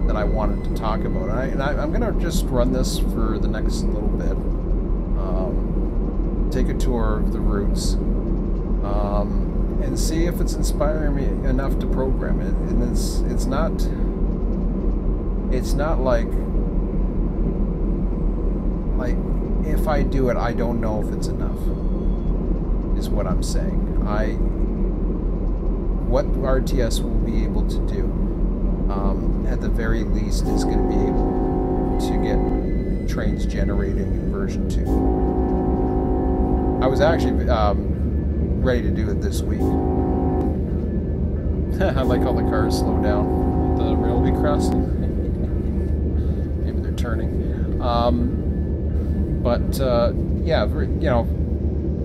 S1: that I wanted to talk about. I'm going to just run this for the next little bit. Take a tour of the routes. And see if it's inspiring me enough to program it. And it's not like if I do it, I don't know if it's enough, is what I'm saying. What RTS will be able to do, at the very least, is going to be able to get trains generating in version 2. I was actually ready to do it this week. I like how the cars slow down at the railway crossing. Maybe they're turning. Yeah, you know,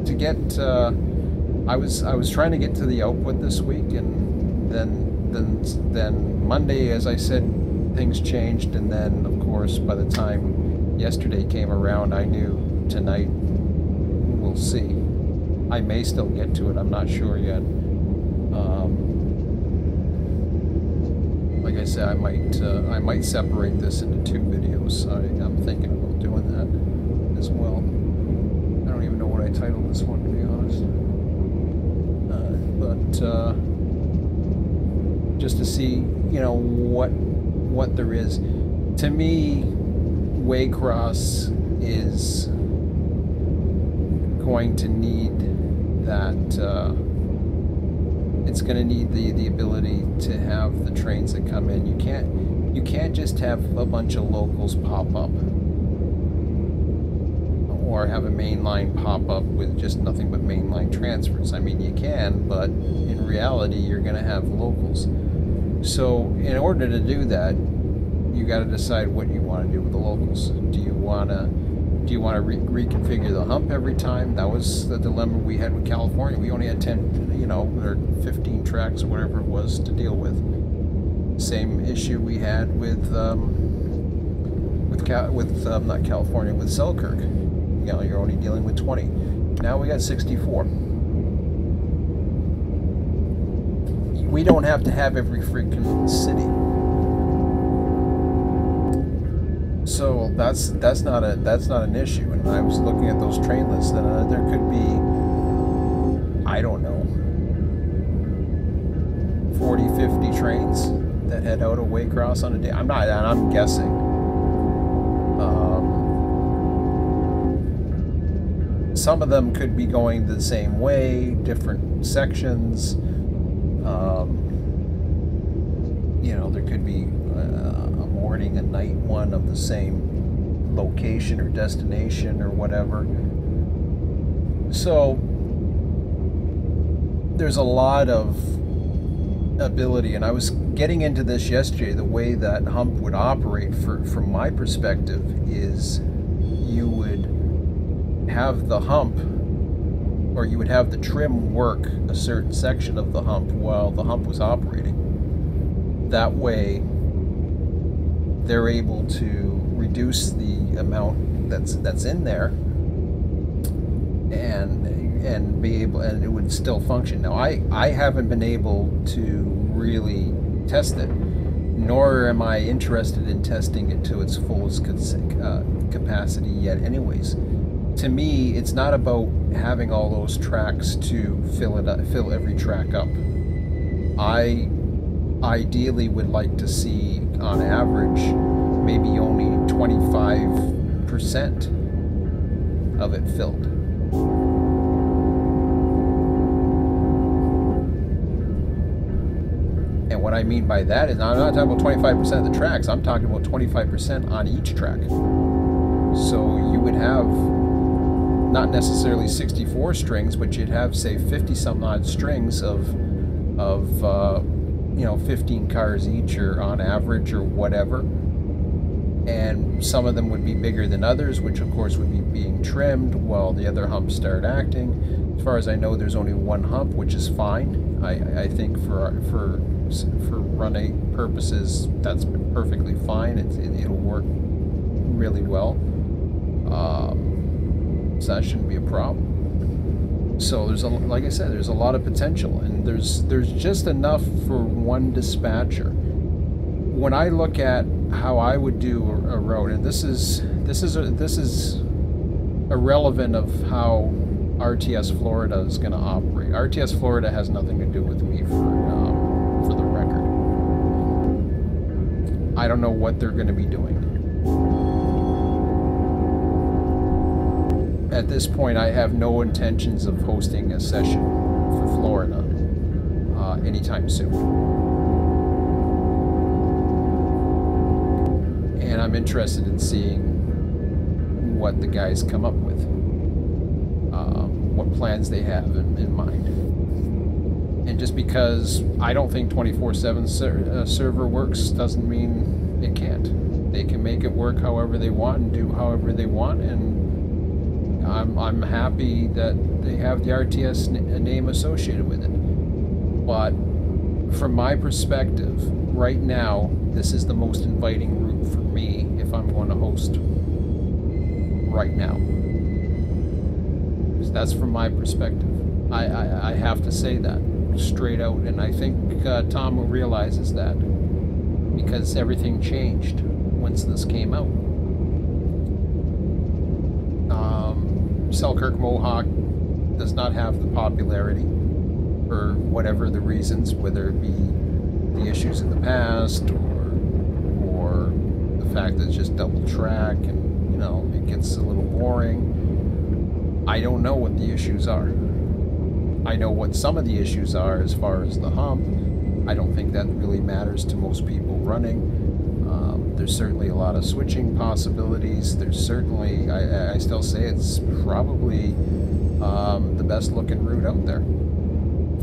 S1: to get, I was trying to get to the output this week, and then Monday, as I said, things changed, and then of course by the time yesterday came around, I knew tonight we'll see. I may still get to it. I'm not sure yet. Like I said, I might separate this into 2 videos. I'm thinking about doing that as well. I don't even know what I titled this one, to be honest. Just to see, you know, what there is. To me, Waycross is going to need that. It's going to need the ability to have the trains that come in. You can't just have a bunch of locals pop up, or have a main line pop up with just nothing but mainline transfers. I mean, you can, but in reality, you're going to have locals. So, in order to do that, you got to decide what you want to do with the locals. Do you want to reconfigure the hump every time? That was the dilemma we had with California. We only had 10, you know, or 15 tracks or whatever it was to deal with. Same issue we had with not California, with Selkirk. You know, you're only dealing with 20. Now we got 64. We don't have to have every freaking city. So that's not an issue. And I was looking at those train lists, and there could be, I don't know, 40, 50 trains that head out of Waycross on a day. I'm guessing. Some of them could be going the same way, different sections. You know, there could be a morning and night one of the same location or destination or whatever. So there's a lot of ability, and I was getting into this yesterday. The way that hump would operate, from my perspective, is you would have the hump, or you would have the trim work a certain section of the hump while the hump was operating. That way they're able to reduce the amount that's in there, and be able, and it would still function. Now I haven't been able to really test it, nor am I interested in testing it to its fullest capacity yet anyways. To me, it's not about having all those tracks to fill every track up. I ideally would like to see, on average, maybe only 25% of it filled. And what I mean by that is, I'm not talking about 25% of the tracks, I'm talking about 25% on each track. So you would have not necessarily 64 strings, but you'd have, say, 50 some odd strings of you know, 15 cars each, or on average, or whatever. And some of them would be bigger than others, which of course would be being trimmed while the other humps start acting. As far as I know, there's only one hump, which is fine. I think for run 8 purposes, that's perfectly fine. It'll work really well. So that shouldn't be a problem. So there's like I said, there's a lot of potential, and there's just enough for one dispatcher when I look at how I would do a road, and this is irrelevant of how RTS Florida is going to operate. RTS Florida has nothing to do with me for the record. I don't know what they're going to be doing. At this point, I have no intentions of hosting a session for Florida anytime soon. And I'm interested in seeing what the guys come up with, what plans they have in mind. And just because I don't think 24/7 server works doesn't mean it can't. They can make it work however they want and do however they want, and I'm happy that they have the RTS name associated with it. But from my perspective, right now, this is the most inviting route for me if I'm going to host right now. So that's from my perspective. I have to say that straight out, and I think Tom realizes that, because everything changed once this came out. Selkirk Mohawk does not have the popularity for whatever the reasons, whether it be the issues in the past or the fact that it's just double track and, you know, it gets a little boring. I don't know what the issues are. I know what some of the issues are as far as the hump. I don't think that really matters to most people running. There's certainly a lot of switching possibilities. There's certainly, I still say it's probably the best looking route out there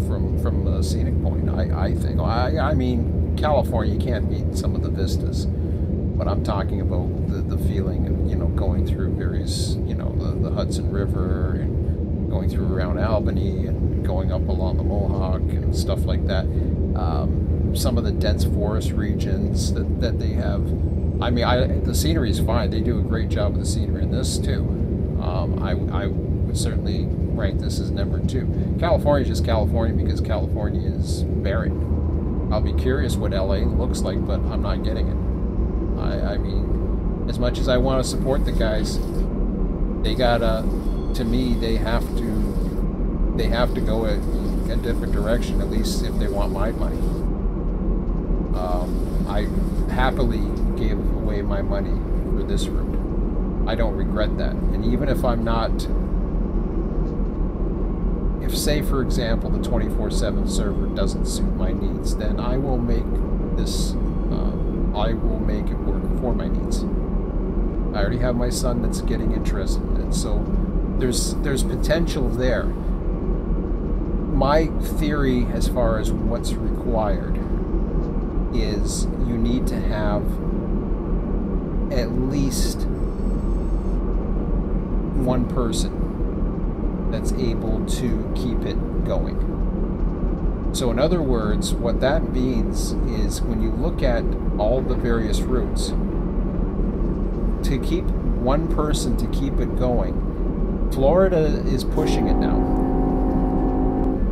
S1: from a scenic point, I think. I mean, California, you can't beat some of the vistas, but I'm talking about the feeling of, you know, going through various, you know, the Hudson River and going through around Albany and going up along the Mohawk and stuff like that. Some of the dense forest regions that they have. I mean, the scenery is fine. They do a great job with the scenery in this too. I would certainly rank this as number 2. California is just California because California is barren. I'll be curious what LA looks like, but I'm not getting it. I mean, as much as I want to support the guys, they gotta, to me, they have to go a different direction, at least if they want my money. I happily gave away my money for this route. I don't regret that. And even if I'm not, if say for example the 24/7 server doesn't suit my needs, then I will make this, I will make it work for my needs. I already have my son that's getting interested in it, so there's potential there. My theory as far as what's required is you need to have at least one person that's able to keep it going. So in other words, what that means is when you look at all the various routes, to keep one person to keep it going, Florida is pushing it now,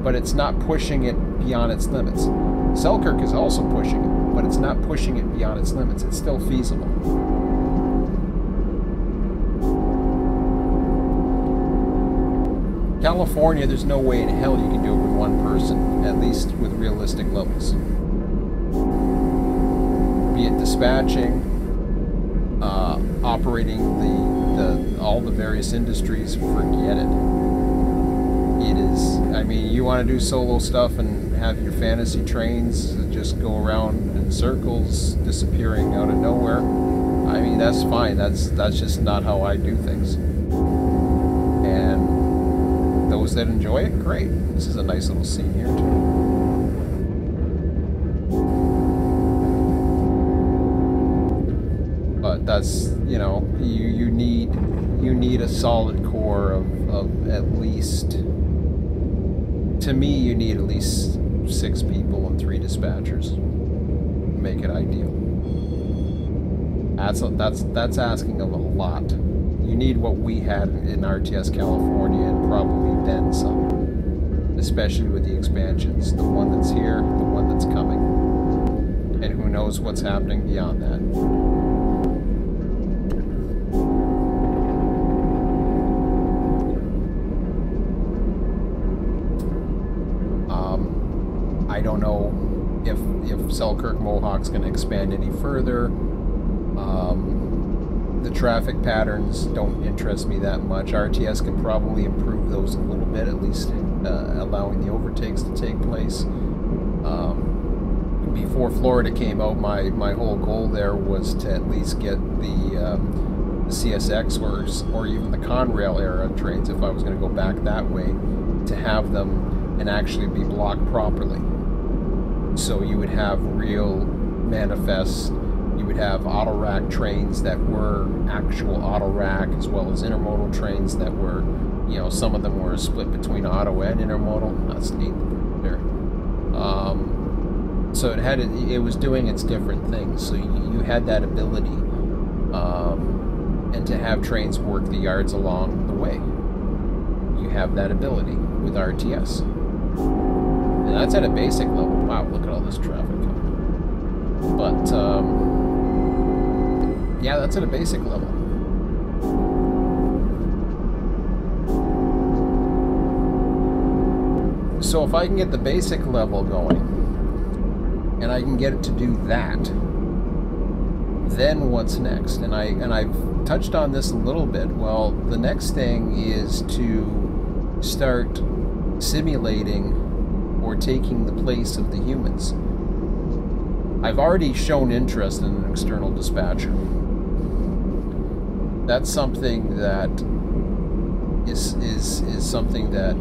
S1: but it's not pushing it beyond its limits. Selkirk is also pushing it, but it's not pushing it beyond its limits. It's still feasible. California, there's no way in hell you can do it with one person, at least with realistic levels. Be it dispatching, operating all the various industries, forget it. It is, I mean, you want to do solo stuff and have your fantasy trains that just go around in circles, disappearing out of nowhere. I mean, that's fine. That's just not how I do things. And those that enjoy it, great. This is a nice little scene here too. But that's, you know, you need a solid core of at least, to me, you need at least 6 people and 3 dispatchers to make it ideal. That's asking of a lot. You need what we had in RTS California and probably then some, especially with the expansions, the one that's here, the one that's coming. And who knows what's happening beyond that. I don't know if Selkirk Mohawk's going to expand any further. The traffic patterns don't interest me that much. RTS can probably improve those a little bit, at least allowing the overtakes to take place. Before Florida came out, my whole goal there was to at least get the CSX or even the Conrail era trains, if I was going to go back that way, to have them and actually be blocked properly. So you would have real manifests, you would have auto rack trains that were actual auto rack, as well as intermodal trains that were, you know, some of them were split between auto and intermodal. That's neat there. So it was doing its different things. So you had that ability, and to have trains work the yards along the way. You have that ability with RTS. And that's at a basic level. Wow, look at all this traffic coming. But, yeah, that's at a basic level. So if I can get the basic level going, and I can get it to do that, then what's next? And I've touched on this a little bit. Well, the next thing is to start simulating or taking the place of the humans. I've already shown interest in an external dispatcher. That's something that is something that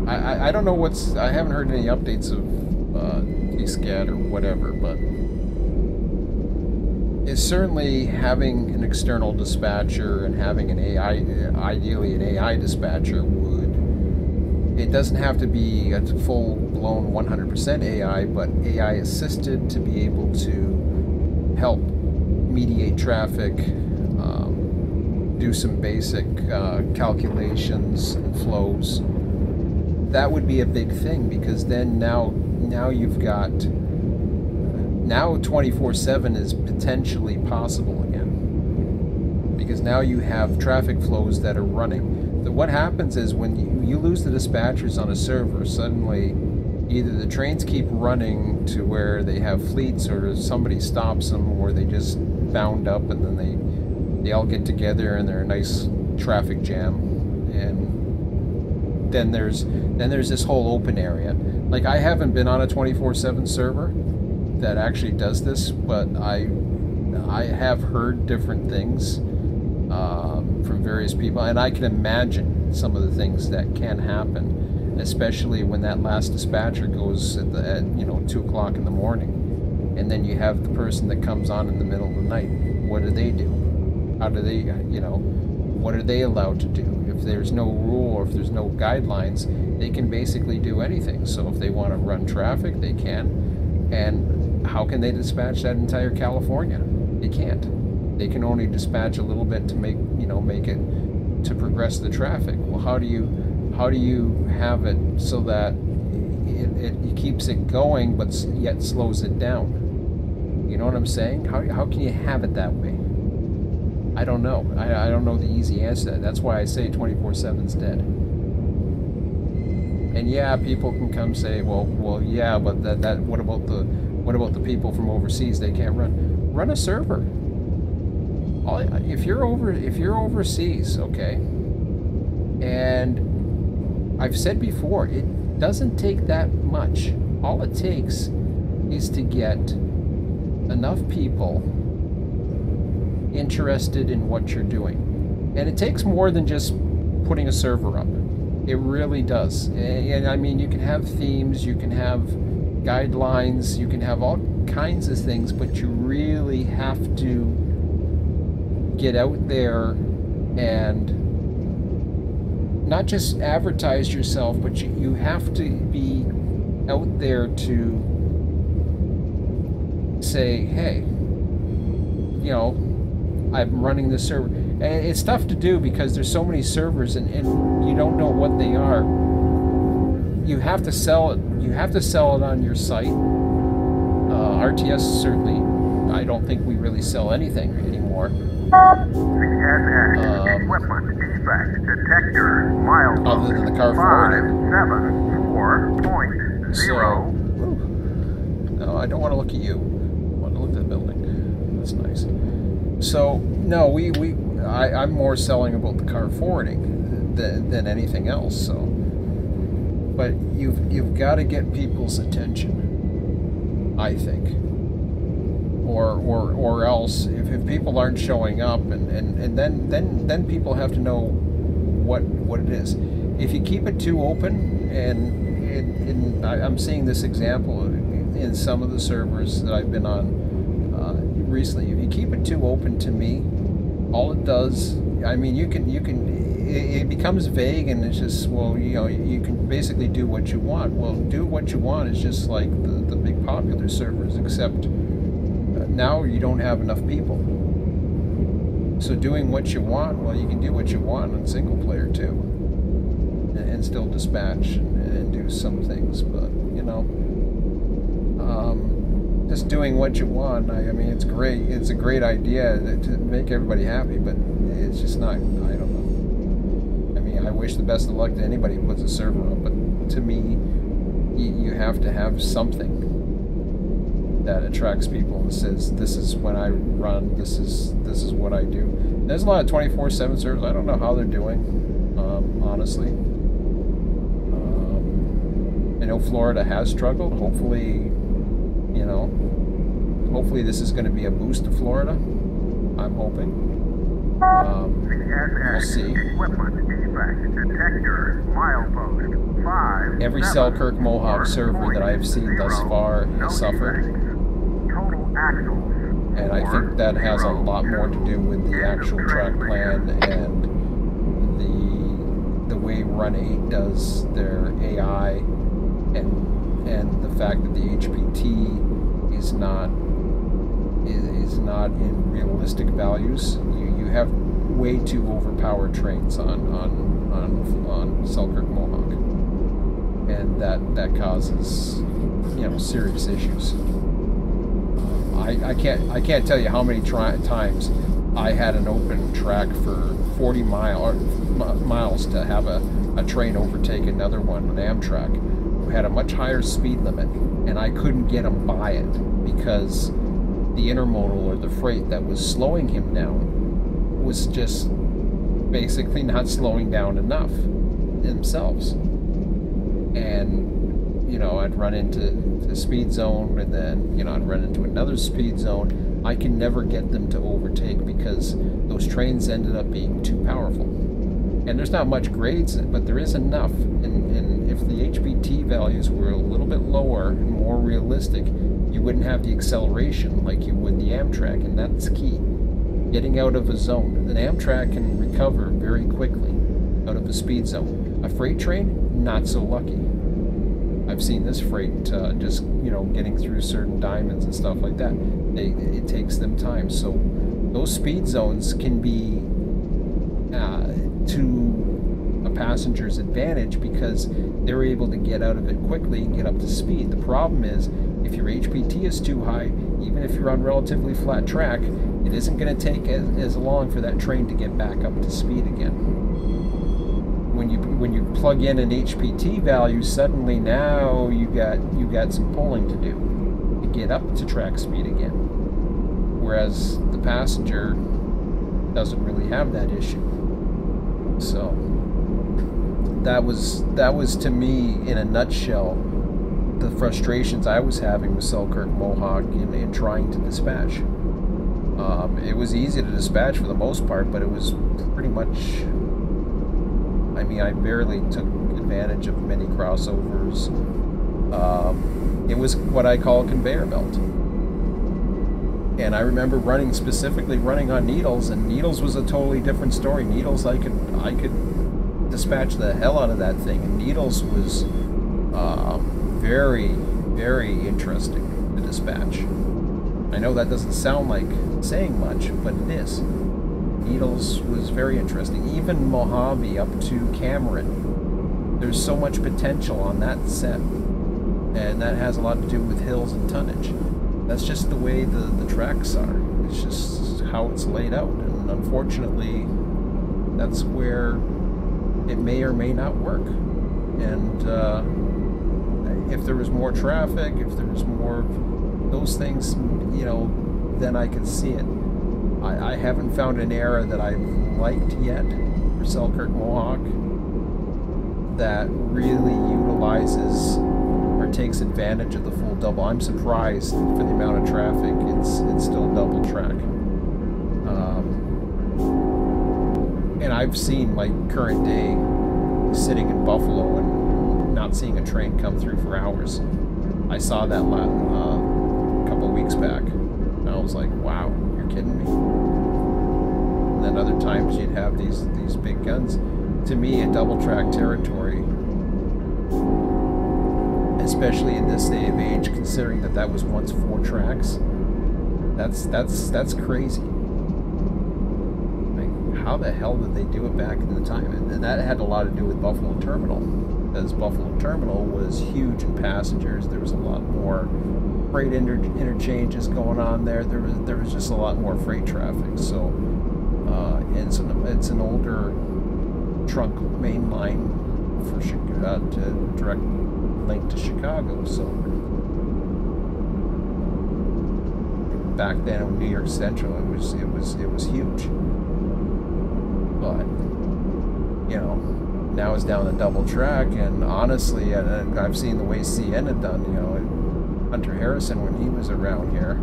S1: I don't know what's, I haven't heard any updates of DSCAT or whatever, but it's certainly having an external dispatcher and having an AI, ideally an AI dispatcher would, it doesn't have to be a full-blown 100% AI, but AI assisted to be able to help mediate traffic, do some basic calculations and flows. That would be a big thing, because then now you've got, now 24/7 is potentially possible again, because now you have traffic flows that are running. What happens is when you lose the dispatchers on a server, suddenly either the trains keep running to where they have fleets, or somebody stops them, or they just bound up and then they all get together and they're a nice traffic jam, and then there's this whole open area. Like, I haven't been on a 24/7 server that actually does this, but I have heard different things from various people, and I can imagine some of the things that can happen, especially when that last dispatcher goes at 2 o'clock in the morning, and then you have the person that comes on in the middle of the night. What do they do? How do they, what are they allowed to do? If there's no rule or if there's no guidelines, they can basically do anything. So if they want to run traffic, they can. And how can they dispatch that entire California? They can't. They can only dispatch a little bit to make it to progress the traffic. Well, how do you have it so that it keeps it going but yet slows it down? You know what I'm saying? How can you have it that way? I don't know. I don't know the easy answer to that. That's why I say 24/7's dead. And yeah, people can come say, well, yeah, but that what about the people from overseas? They can't run a server. If you're overseas, okay. And I've said before, it doesn't take that much. All it takes is to get enough people interested in what you're doing. And it takes more than just putting a server up. It really does. And I mean, you can have themes, you can have guidelines, you can have all kinds of things, but you really have to get out there and not just advertise yourself, but you have to be out there to say, hey, I'm running this server. And it's tough to do because there's so many servers and you don't know what they are. You have to sell it. You have to sell it on your site. RTS certainly, I don't think we really sell anything anymore.
S2: CSX, equipment defect detector, milepost
S1: Other than the car forwarding.
S2: 574.0.
S1: So, no, I don't want to look at you. I want to look at the building. That's nice. So, no, I'm more selling about the car forwarding than anything else. So, but you've got to get people's attention, I think. Or else, if people aren't showing up, and then people have to know what it is. If you keep it too open, and I'm seeing this example in some of the servers that I've been on recently. If you keep it too open, to me, all it does, I mean, it becomes vague, and it's just, well, you know, you can basically do what you want. Well, do what you want is just like the big popular servers, except now you don't have enough people. So doing what you want, well, you can do what you want on single player too, and still dispatch and do some things. But you know, just doing what you want. I mean, it's great. It's a great idea to make everybody happy, but it's just not. I don't know. I mean, I wish the best of luck to anybody who puts a server up, but to me, you have to have something that attracts people and says, this is when I run, this is what I do. There's a lot of 24/7 servers. I don't know how they're doing, honestly. I know Florida has struggled. Hopefully, you know, hopefully this is going to be a boost to Florida. I'm hoping. We'll see. Every Selkirk Mohawk server that I've seen thus far has suffered. And I think that has a lot more to do with the actual track plan and the way Run 8 does their AI, and the fact that the HPT is not in realistic values. You have way too overpowered trains on Selkirk Mohawk, and that causes, you know, serious issues. I can't tell you how many times I had an open track for 40 miles to have a train overtake another one, an Amtrak, who had a much higher speed limit, and I couldn't get him by it because the intermodal or the freight that was slowing him down was just basically not slowing down enough themselves. And you know, I'd run into the speed zone, and then, you know, I'd run into another speed zone. I can never get them to overtake because those trains ended up being too powerful. And there's not much grades, but there is enough. And if the HPT values were a little bit lower and more realistic, you wouldn't have the acceleration like you would the Amtrak, and that's key. Getting out of a zone. An Amtrak can recover very quickly out of a speed zone. A freight train, not so lucky. I've seen this freight just, you know, getting through certain diamonds and stuff like that. It takes them time. So those speed zones can be to a passenger's advantage because they're able to get out of it quickly and get up to speed. The problem is, if your HPT is too high, even if you're on relatively flat track, it isn't going to take as long for that train to get back up to speed again. When you plug in an HPT value, suddenly now you got some pulling to do to get up to track speed again. Whereas the passenger doesn't really have that issue. So that was to me, in a nutshell, the frustrations I was having with Selkirk Mohawk in trying to dispatch. It was easy to dispatch for the most part, but it was pretty much, I mean, I barely took advantage of many crossovers. It was what I call a conveyor belt. And I remember specifically running on Needles, and Needles was a totally different story. Needles, I could dispatch the hell out of that thing, and Needles was very, very interesting to dispatch. I know that doesn't sound like saying much, but it is. Needles was very interesting. Even Mojave up to Cameron. There's so much potential on that set. And that has a lot to do with hills and tonnage. that's just the way the tracks are. It's just how it's laid out, and unfortunately, that's where it may or may not work. And if there was more traffic, if there was more of those things, you know, then I could see it. I haven't found an era that I've liked yet for Selkirk Mohawk that really utilizes or takes advantage of the full double. I'm surprised for the amount of traffic it's still double track. And I've seen, like, current day sitting in Buffalo and not seeing a train come through for hours. I saw that a couple of weeks back, and I was like, wow, you're kidding me. And then other times you'd have these big guns. To me, a double track territory, especially in this day of age, considering that was once 4 tracks, that's crazy. Like, how the hell did they do it back in the time? And that had a lot to do with Buffalo Terminal, because Buffalo Terminal was huge in passengers. There was a lot more freight interchanges going on there. There was just a lot more freight traffic. So it's an older trunk main line for to direct link to Chicago. So back then in New York Central, it was huge. But you know, now it's down the double track, and honestly, and I've seen the way CN had done. You know, Hunter Harrison, when he was around here,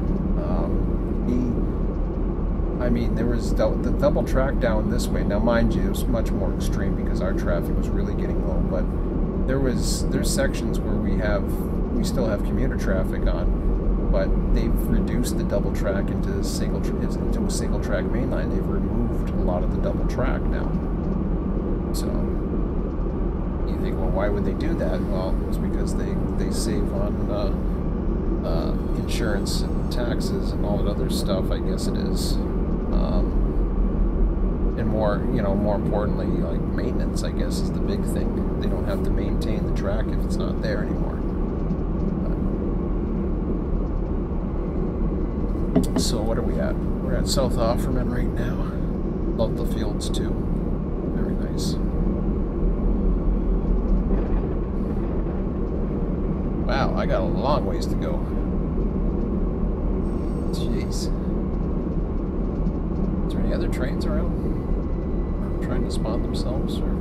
S1: I mean, there was the double track down this way. Now, mind you, it was much more extreme because our traffic was really getting low. But there's sections where we still have commuter traffic on, but they've reduced the double track into a single track main line. They've removed a lot of the double track now. So you think, well, why would they do that? Well, it's because they save on insurance and taxes and all that other stuff, I guess it is. And more importantly, like maintenance, I guess, is the big thing. They don't have to maintain the track if it's not there anymore. So what are we at? We're at South Offerman right now. Love the fields too. Very nice. Wow, I got a long ways to go. Jeez. Is there any other trains around? Or trying to spawn themselves, or?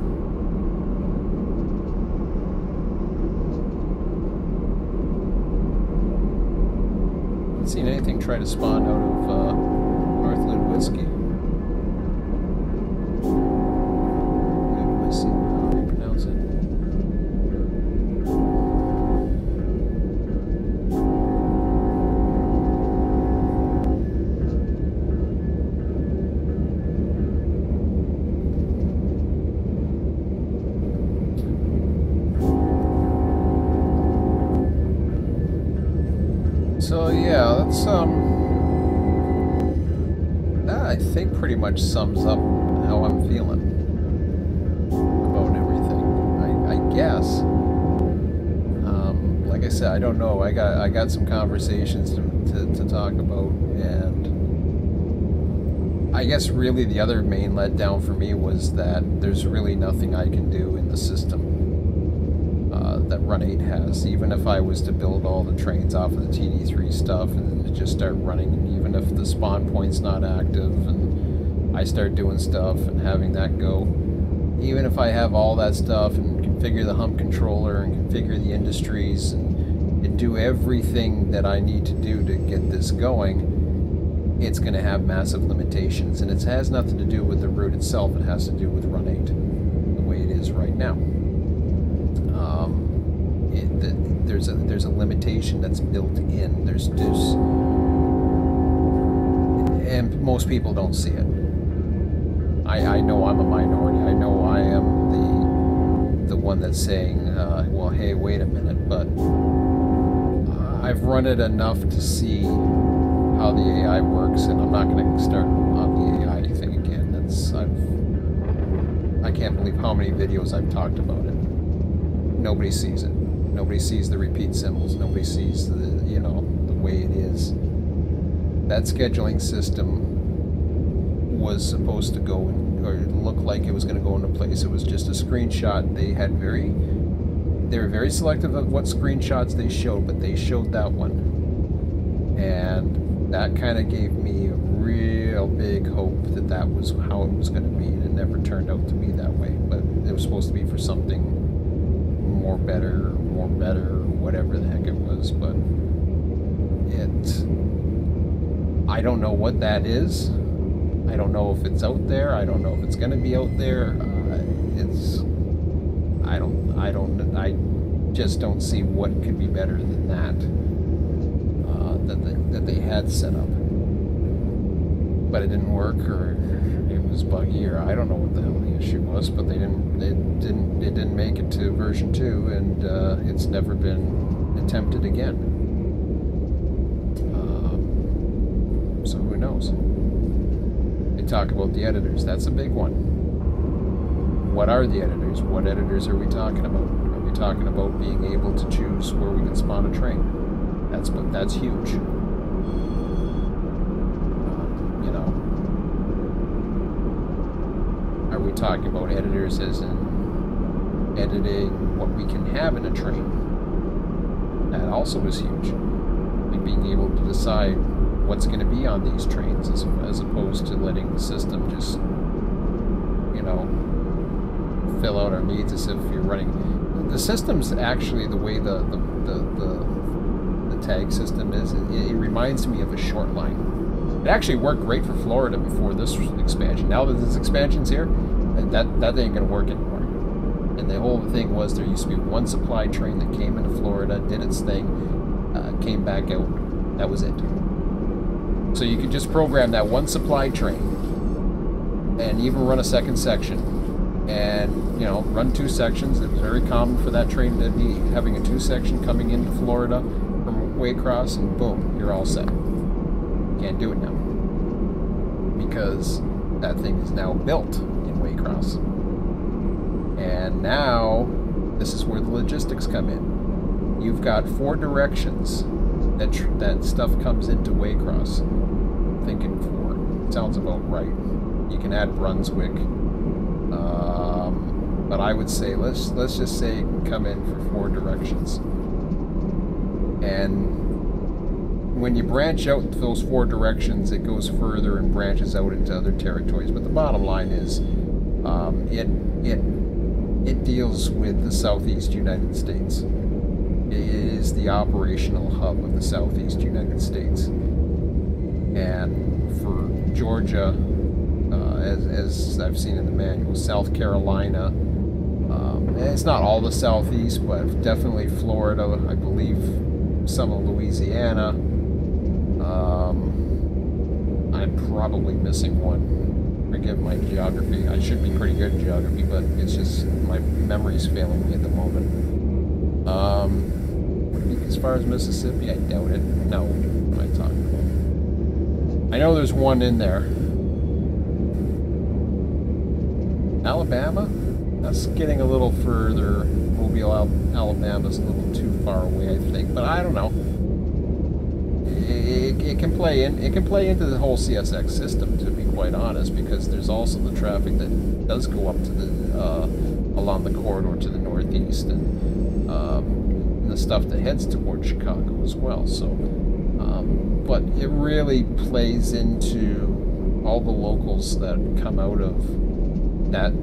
S1: Haven't seen anything try to spawn out of North Ludwitsky. Ludwitsky, how do you pronounce it? So yeah, that's that I think pretty much sums up how I'm feeling about everything. I guess. Like I said, I don't know. I got some conversations to talk about, and I guess really the other main letdown for me was that there's really nothing I can do in the system that Run 8 has. Even if I was to build all the trains off of the TD3 stuff and then just start running, and even if the spawn point's not active and I start doing stuff and having that go, even if I have all that stuff and configure the hump controller and configure the industries and do everything that I need to do to get this going, it's going to have massive limitations. And it has nothing to do with the route itself, it has to do with Run 8, the way it is right now. There's a limitation that's built in. There's and most people don't see it. I know I'm a minority. I know I am the one that's saying, well, hey, wait a minute, but I've run it enough to see how the AI works, and I'm not going to start on the AI thing again. I can't believe how many videos I've talked about it. Nobody sees it. Nobody sees the repeat symbols. Nobody sees the way it is. That scheduling system was supposed to go, or it looked like it was going to go into place. It was just a screenshot. They were very selective of what screenshots they showed, but they showed that one. And that kind of gave me a real big hope that that was how it was going to be. And it never turned out to be that way, but it was supposed to be for something more better, whatever the heck it was. But I don't know what that is. I don't know if it's out there. I don't know if it's going to be out there. I just don't see what could be better than that that they had set up. But it didn't work, or it was buggy, or I don't know what the hell the issue was. But it didn't make it to version 2, and it's never been attempted again. So who knows? They talk about the editors. That's a big one. What are the editors? What editors are we talking about? Are we talking about being able to choose where we can spawn a train? That's huge. You know, are we talking about editors as in editing what we can have in a train? That also is huge. Like being able to decide what's going to be on these trains as opposed to letting the system just, you know, fill out our needs as if you're running. The system's actually, the way the tag system is, it reminds me of a short line. It actually worked great for Florida before this expansion. Now that this expansion's here, that ain't gonna work anymore. And the whole thing was there used to be one supply train that came into Florida, did its thing, came back out. That was it. So you could just program that one supply train and even run a second section, and you know, run 2 sections. It's very common for that train to be having a 2-section coming into Florida from Waycross, and boom, you're all set. Can't do it now because that thing is now built in Waycross. And now this is where the logistics come in. You've got 4 directions that stuff comes into Waycross. I'm thinking 4. Sounds about right. You can add Brunswick. But I would say, let's just say it can come in for 4 directions. And when you branch out those 4 directions, it goes further and branches out into other territories. But the bottom line is, it deals with the Southeast United States. It is the operational hub of the Southeast United States. And for Georgia, as I've seen in the manual, South Carolina, it's not all the Southeast, but definitely Florida, I believe some of Louisiana. I'm probably missing one. Forgive my geography. I should be pretty good at geography, but it's just my memory's failing me at the moment. As far as Mississippi, I doubt it. No, what am I talking about? I know there's one in there. Alabama? That's getting a little further. Mobile, Alabama's a little too far away, I think. But I don't know. It can play in. It can play into the whole CSX system, to be quite honest, because there's also the traffic that does go up to the along the corridor to the northeast, and the stuff that heads towards Chicago as well. So, but it really plays into all the locals that come out of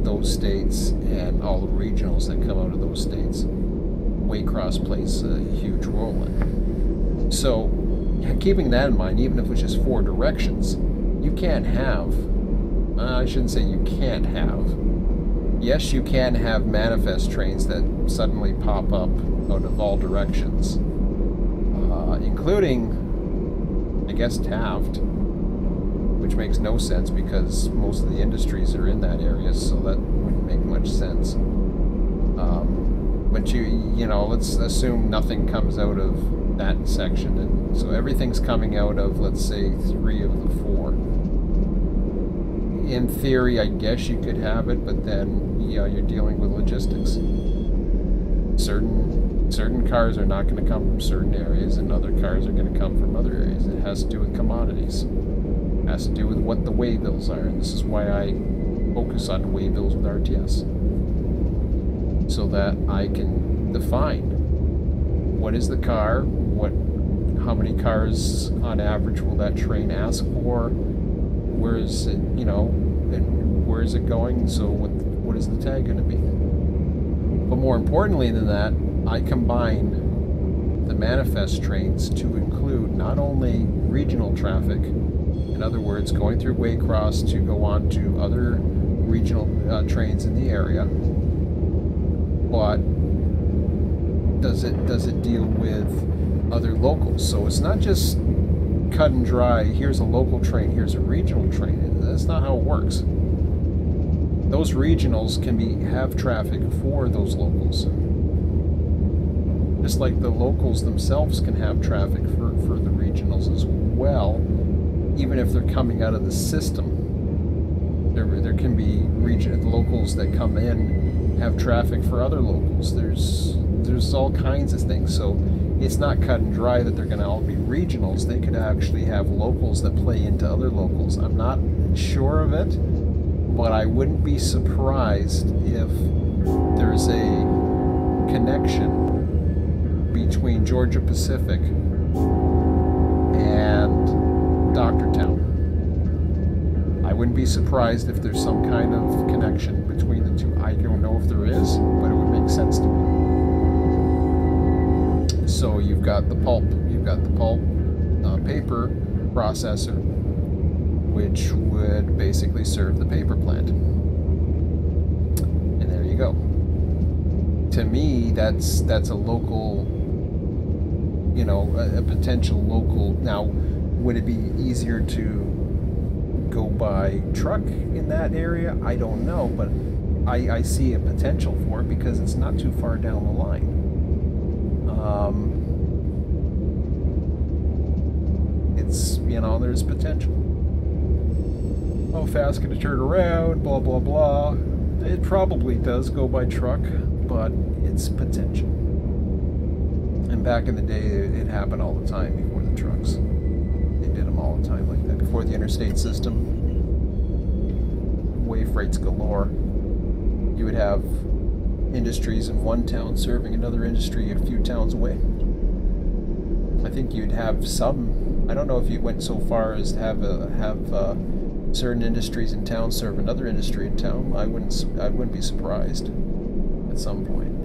S1: those states and all the regionals that come out of those states. Waycross plays a huge role in it. So, keeping that in mind, even if it's just 4 directions, you can't have, I shouldn't say you can't have, yes, you can have manifest trains that suddenly pop up out of all directions, including, I guess, Taft, which makes no sense because most of the industries are in that area, so that wouldn't make much sense. But you know, let's assume nothing comes out of that section, and so everything's coming out of, let's say, 3 of the 4. In theory, I guess you could have it, but then, yeah, you're dealing with logistics. Certain Certain cars are not going to come from certain areas, and other cars are going to come from other areas. It has to do with commodities. It has to do with what the waybills are, and this is why I focus on waybills with RTS. So that I can define what is the car, how many cars on average will that train ask for, where is it, you know, and where is it going, so what is the tag going to be. But more importantly than that, I combine the manifest trains to include not only regional traffic, in other words, going through Waycross to go on to other regional trains in the area, but does it deal with other locals? So it's not just cut and dry, here's a local train, here's a regional train. That's not how it works. Those regionals can have traffic for those locals. Just like the locals themselves can have traffic for the regionals as well, even if they're coming out of the system. There can be locals that come in, have traffic for other locals. There's all kinds of things. So it's not cut and dry that they're going to all be regionals. They could actually have locals that play into other locals. I'm not sure of it, but I wouldn't be surprised if there's a connection between Georgia Pacific and Doctortown. I wouldn't be surprised if there's some kind of connection between the two. I don't know if there is, but it would make sense to me. So you've got the pulp paper processor, which would basically serve the paper plant. And there you go. To me, that's a local, you know, a potential local. Now, would it be easier to go by truck in that area? I don't know, but I see a potential for it because it's not too far down the line. It's, you know, there's potential. How fast can it turn around? Blah, blah, blah. It probably does go by truck, but it's potential. And back in the day, it happened all the time before the trucks. They did them all the time like that. Before the interstate system, way freights galore. You would have industries in one town serving another industry a few towns away. I think you'd have some. I don't know if you went so far as to have certain industries in town serve another industry in town. I wouldn't be surprised at some point.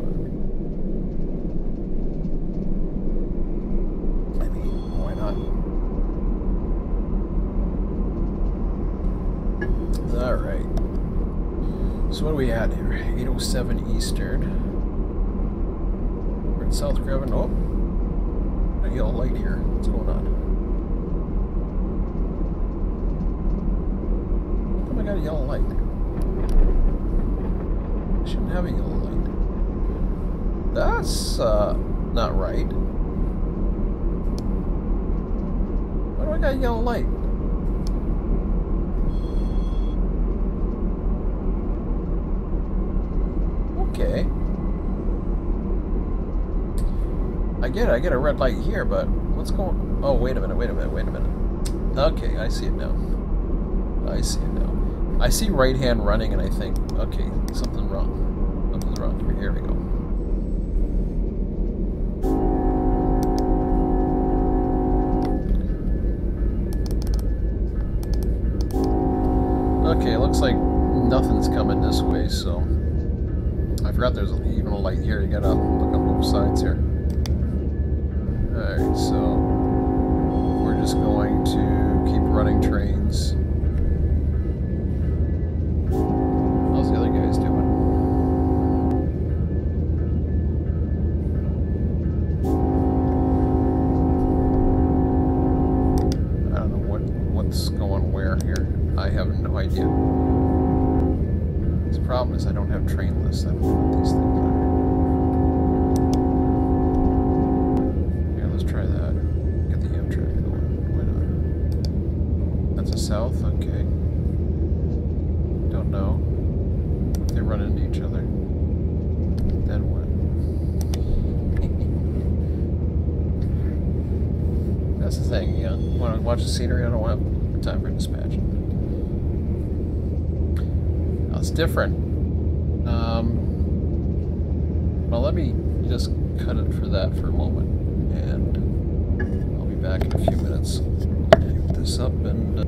S1: But I mean, why not? All right. So what do we at here? 807 Eastern. We're in South Grevin. Oh, a yellow light here. What's going on? I got a yellow light. I shouldn't have a yellow light. That's not right. Why do I got a yellow light? Okay. I get a red light here, but what's going? Oh, wait a minute. Okay, I see it now. I see right hand running and I think, okay, something's wrong. Something's wrong here. Here we go. Okay, it looks like nothing's coming this way, so I forgot there's even a light here. You gotta look on both sides here. Alright, so we're just going to keep running trains. How's the other guys doing? I don't know what's going where here. I have no idea. The problem is I don't have train lists. I don't know what these things are. Yeah, let's try that. Get the Amtrak going. Why not? That's a south? Okay. Don't know. If they run into each other, then what? That's the thing, you know. Want to watch the scenery, I don't have time for dispatch. Now, it's different. Well, let me just cut it for that for a moment, and I'll be back in a few minutes. Pick this up and...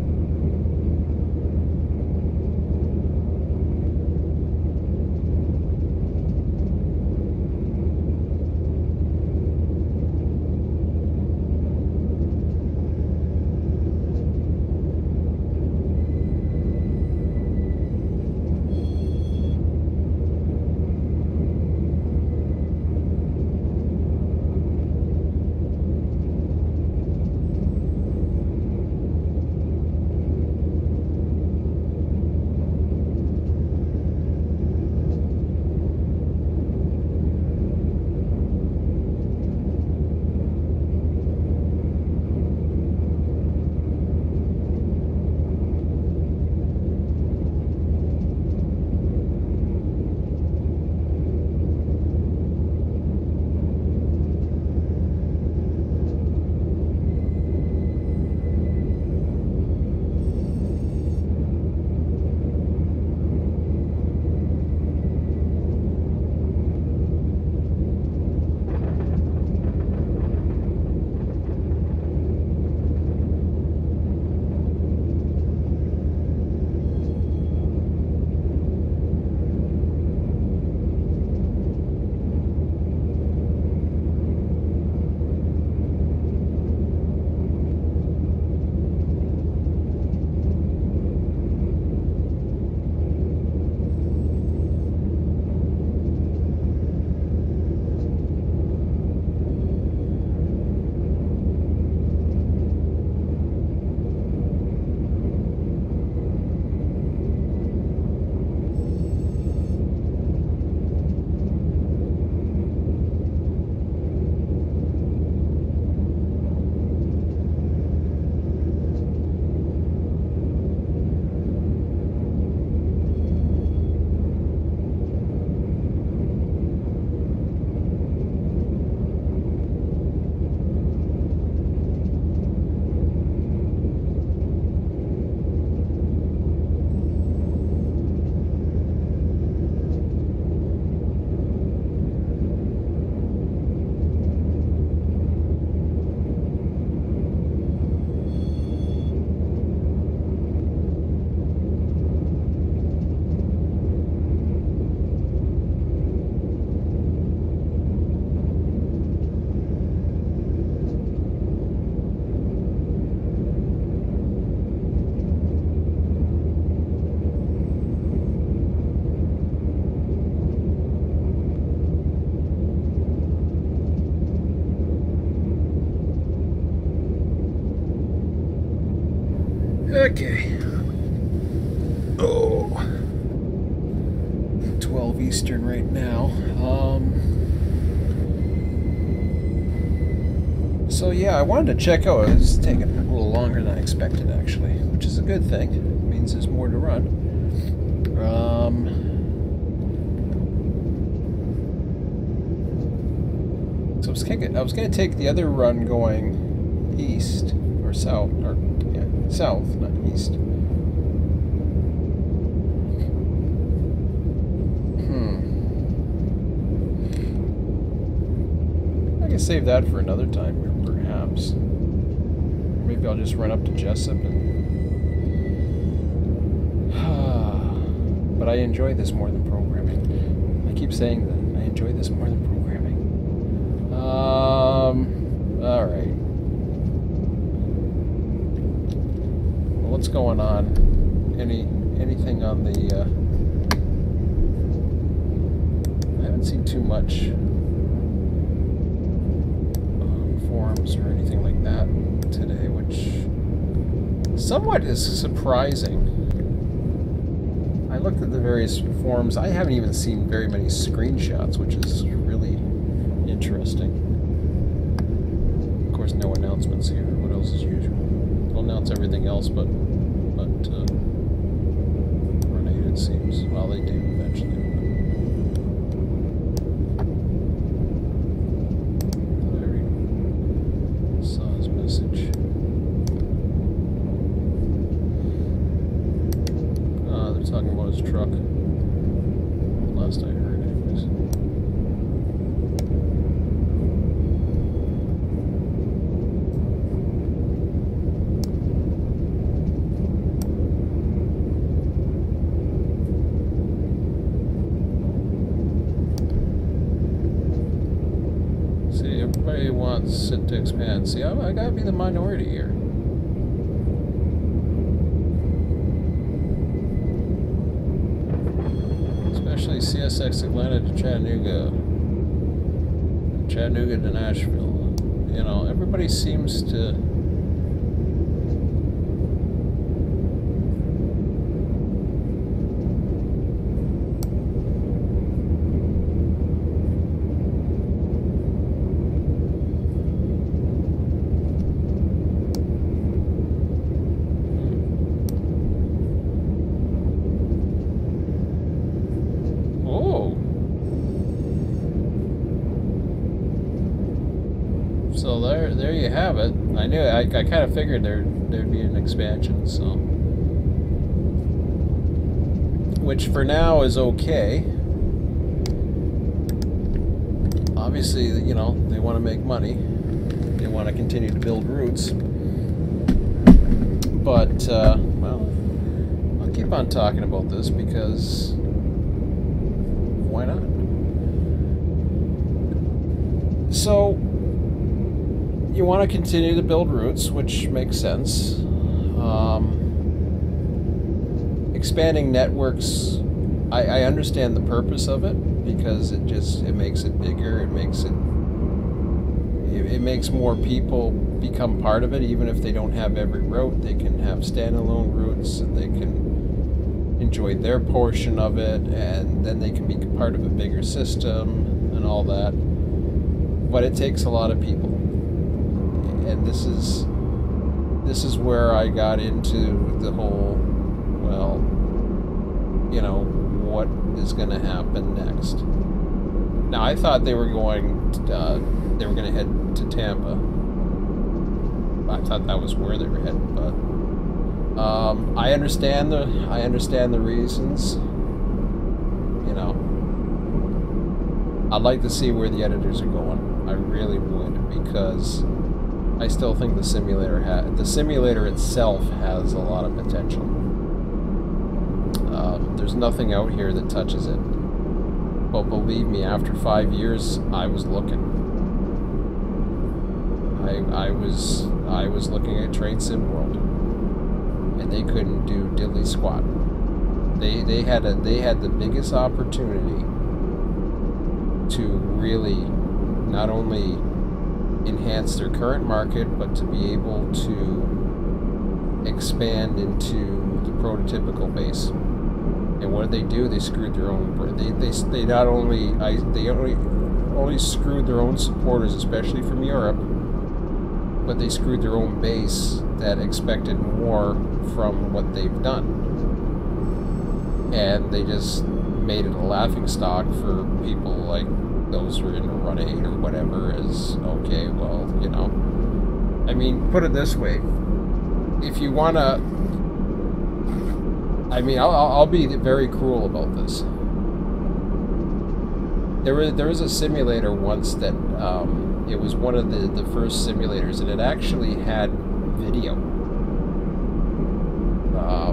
S1: Okay. Oh. 12 Eastern right now. So yeah, I wanted to check out. It's taking a little longer than I expected, actually, which is a good thing. It means there's more to run. So I was gonna take the other run going east or south, or yeah, south, not east. I can save that for another time, perhaps. Maybe I'll just run up to Jessup and... But I enjoy this more than programming. I keep saying that. I enjoy this more than programming. Alright. Well, what's going on? Anything on the... I haven't seen too much forums or anything like that today, which somewhat is surprising. I looked at the various forums. I haven't even seen very many screenshots, which is really interesting. Of course, no announcements here. What else is usual? They'll announce everything else, but Renee, it seems. Well, they do eventually. Saw his message. were talking about his truck. Last I heard, anyways. See, everybody wants it to expand. See, I gotta be the minority here. Especially CSX Atlanta to Chattanooga, Chattanooga to Nashville. You know, everybody seems to. So there you have it. I knew I kind of figured there'd be an expansion, so which for now is okay. Obviously, you know, they want to make money. They want to continue to build routes. But well, I'll keep on talking about this because why not? So you want to continue to build routes, which makes sense. Expanding networks, I understand the purpose of it because it makes it bigger. It makes more people become part of it, even if they don't have every route. They can have standalone routes, and they can enjoy their portion of it, and then they can be part of a bigger system and all that. But it takes a lot of people. And this is where I got into the whole, well, you know, what is going to happen next. Now, I thought they were going to head to Tampa. I thought that was where they were headed, but I understand the reasons. You know, I'd like to see where the editors are going. I really would, because I still think the simulator itself has a lot of potential. There's nothing out here that touches it. But believe me, after 5 years, I was looking. I was looking at Train Sim World, and they couldn't do diddly squat. They had the biggest opportunity to really not only enhance their current market, but to be able to expand into the prototypical base. And what did they do? They screwed their own. They not only only screwed their own supporters, especially from Europe, but they screwed their own base that expected more from what they've done. And they just made it a laughingstock for people like those who are into Run 8 or whatever. Is okay, well, you know, I mean, put it this way, if you want to, I mean, I'll be very cruel about this. There was a simulator once that, it was one of the first simulators, and it actually had video.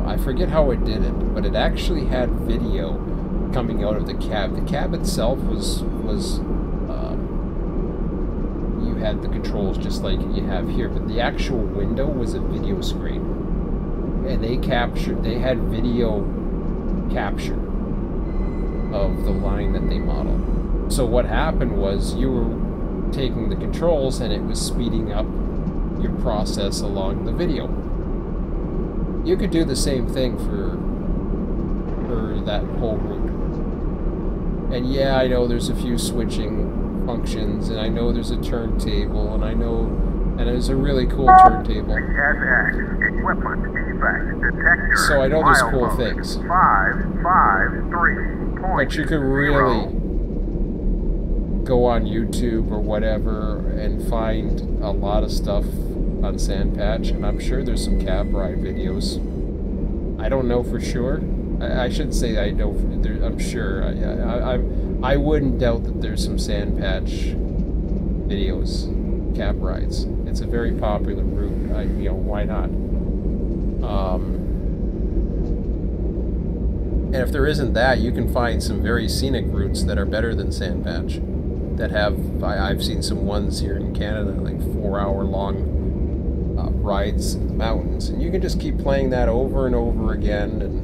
S1: I forget how it did it, but it actually had video coming out of the cab. The cab itself was you had the controls just like you have here, but the actual window was a video screen, and they had video capture of the line that they modeled. So what happened was you were taking the controls and it was speeding up your process along the video. You could do the same thing for that whole route. And yeah, I know there's a few switching functions, and I know there's a turntable, and there's a really cool turntable. So I know there's cool things. 553. But you could really go on YouTube or whatever and find a lot of stuff on Sandpatch, and I'm sure there's some cab ride videos. I don't know for sure, I shouldn't say I know. I'm sure. I wouldn't doubt that there's some sand patch videos, cab rides. It's a very popular route. Why not? And if there isn't that, you can find some very scenic routes that are better than sand patch. That have I've seen some ones here in Canada, like 4-hour long rides in the mountains, and you can just keep playing that over and over again. And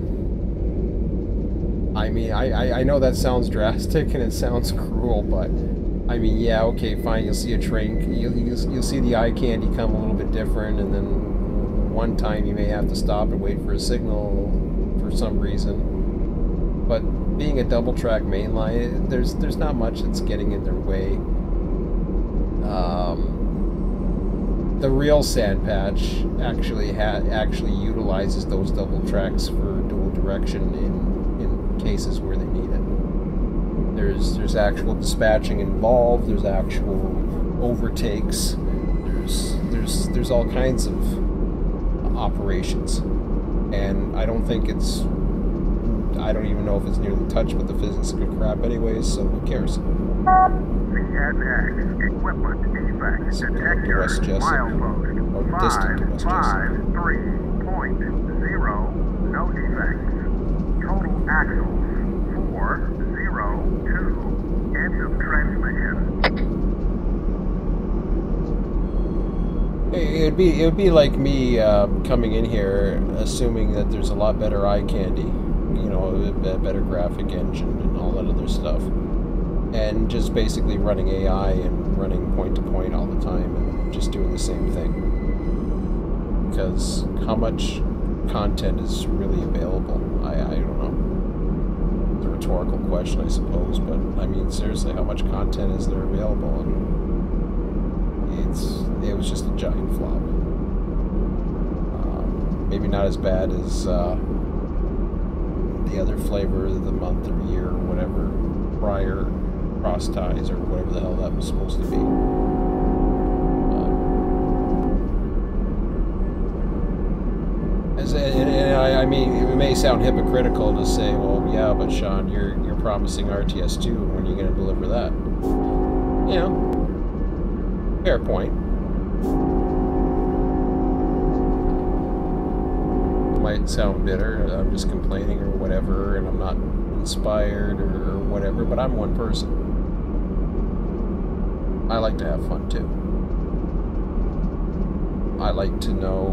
S1: I mean, I know that sounds drastic and it sounds cruel, but I mean, yeah, okay, fine. You'll see a train, you'll see the eye candy come a little bit different, and then one time you may have to stop and wait for a signal for some reason. But being a double track mainline, there's not much that's getting in their way. The real sand patch actually utilizes those double tracks for dual direction in cases where they need it. There's actual dispatching involved. There's actual overtakes. There's all kinds of operations, and I don't even know if it's nearly touched with the physics of good crap anyways, so who cares?
S2: CSX equipment defect detector milepost
S1: or distant to West Jessup.
S2: 553.0, no defects. Total axles 402, end of transmission.
S1: It would be like me coming in here assuming that there's a lot better eye candy. A better graphic engine and all that other stuff, and just basically running AI and running point to point all the time and just doing the same thing. Because how much content is really available? I don't know. It's a rhetorical question, I suppose, but I mean, seriously, how much content is there available? And it was just a giant flop. Maybe not as bad as the other flavor of the month or year or whatever prior cross ties or whatever the hell that was supposed to be. I mean, it may sound hypocritical to say, well, yeah, but Sean, you're promising RTS 2, when are you going to deliver that? Fair point. Might sound bitter, I'm just complaining or whatever, and I'm not inspired or whatever, but I'm one person. I like to have fun too. I like to know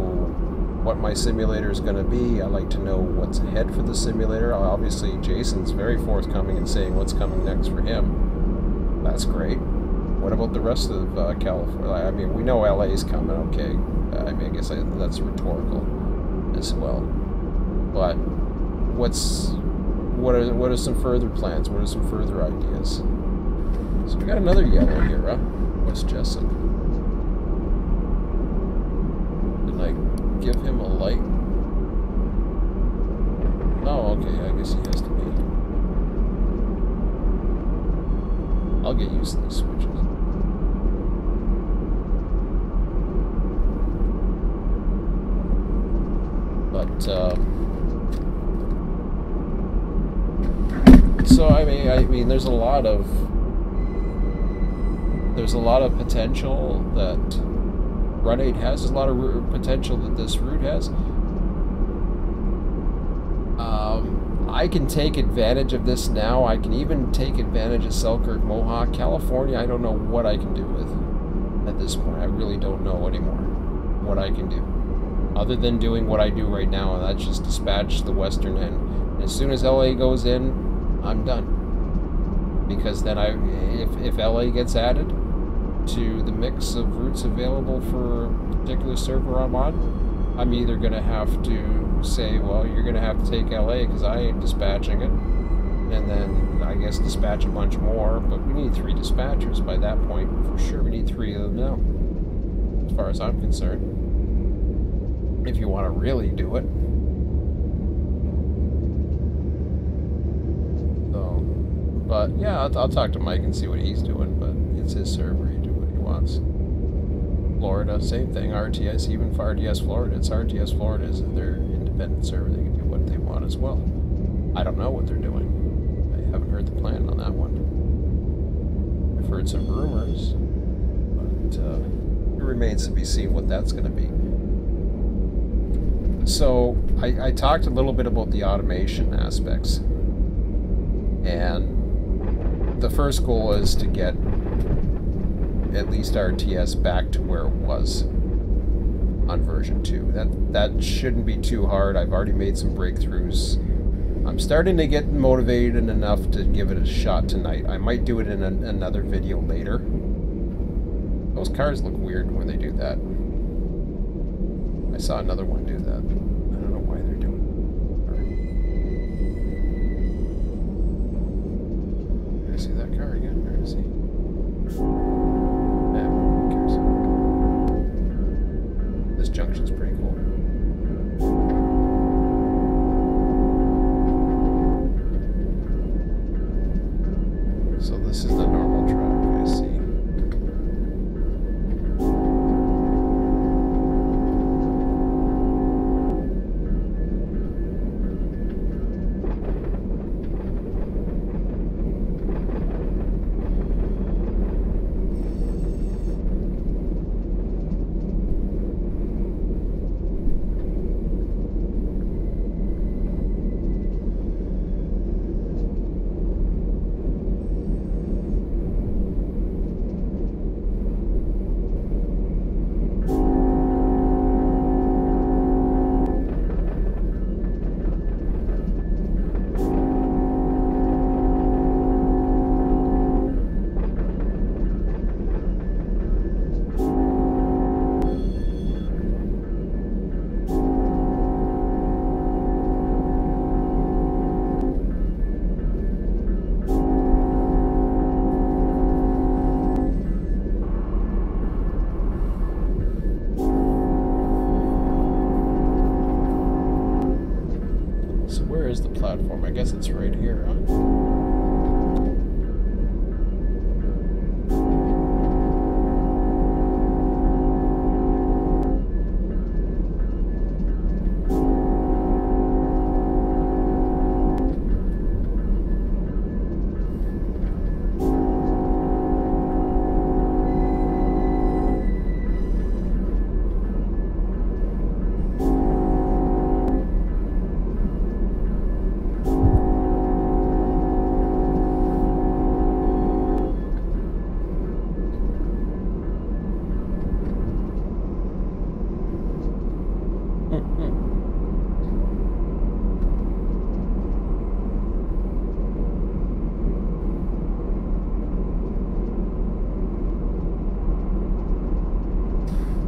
S1: what my simulator is going to be. I like to know what's ahead for the simulator. Obviously, Jason's very forthcoming in saying what's coming next for him. That's great. What about the rest of California? I mean, we know LA's coming, okay. I mean, I guess that's rhetorical as well. But what are some further plans? What are some further ideas? So we got another yellow here, huh? West Jessup. Did I give him a light? Oh, okay, I guess he has to be. I'll get used to these switches. But, so I mean, there's a lot of potential that Run 8 has. There's a lot of potential that this route has. I can take advantage of this now. I can even take advantage of Selkirk, Mohawk, California. I don't know what I can do with at this point. I really don't know anymore what I can do, other than doing what I do right now, and that's just dispatch the western end. And as soon as LA goes in, I'm done. Because then if LA gets added to the mix of routes available for a particular server I'm on, I'm either going to have to say, well, you're going to have to take LA because I ain't dispatching it, and then I guess dispatch a bunch more, but we need 3 dispatchers by that point. For sure, we need 3 of them now, as far as I'm concerned, if you want to really do it. So, but yeah, I'll talk to Mike and see what he's doing, but it's his server, he do what he wants. Florida, same thing. RTS, even for RTS Florida, it's RTS Florida is their independent server. They can do what they want as well. I don't know what they're doing. I haven't heard the plan on that one. I've heard some rumors, but it remains to be seen what that's going to be. So I talked a little bit about the automation aspects, and the first goal is to get at least RTS back to where it was on version 2. That shouldn't be too hard. I've already made some breakthroughs. I'm starting to get motivated enough to give it a shot tonight. I might do it in another video later. Those cars look weird when they do that. I saw another one do that. I don't know why they're doing it. Did I see that car again? Where is he? Yeah, who cares? This junction's pretty cool. So this is the normal track, I see. Platform. I guess it's right here, huh?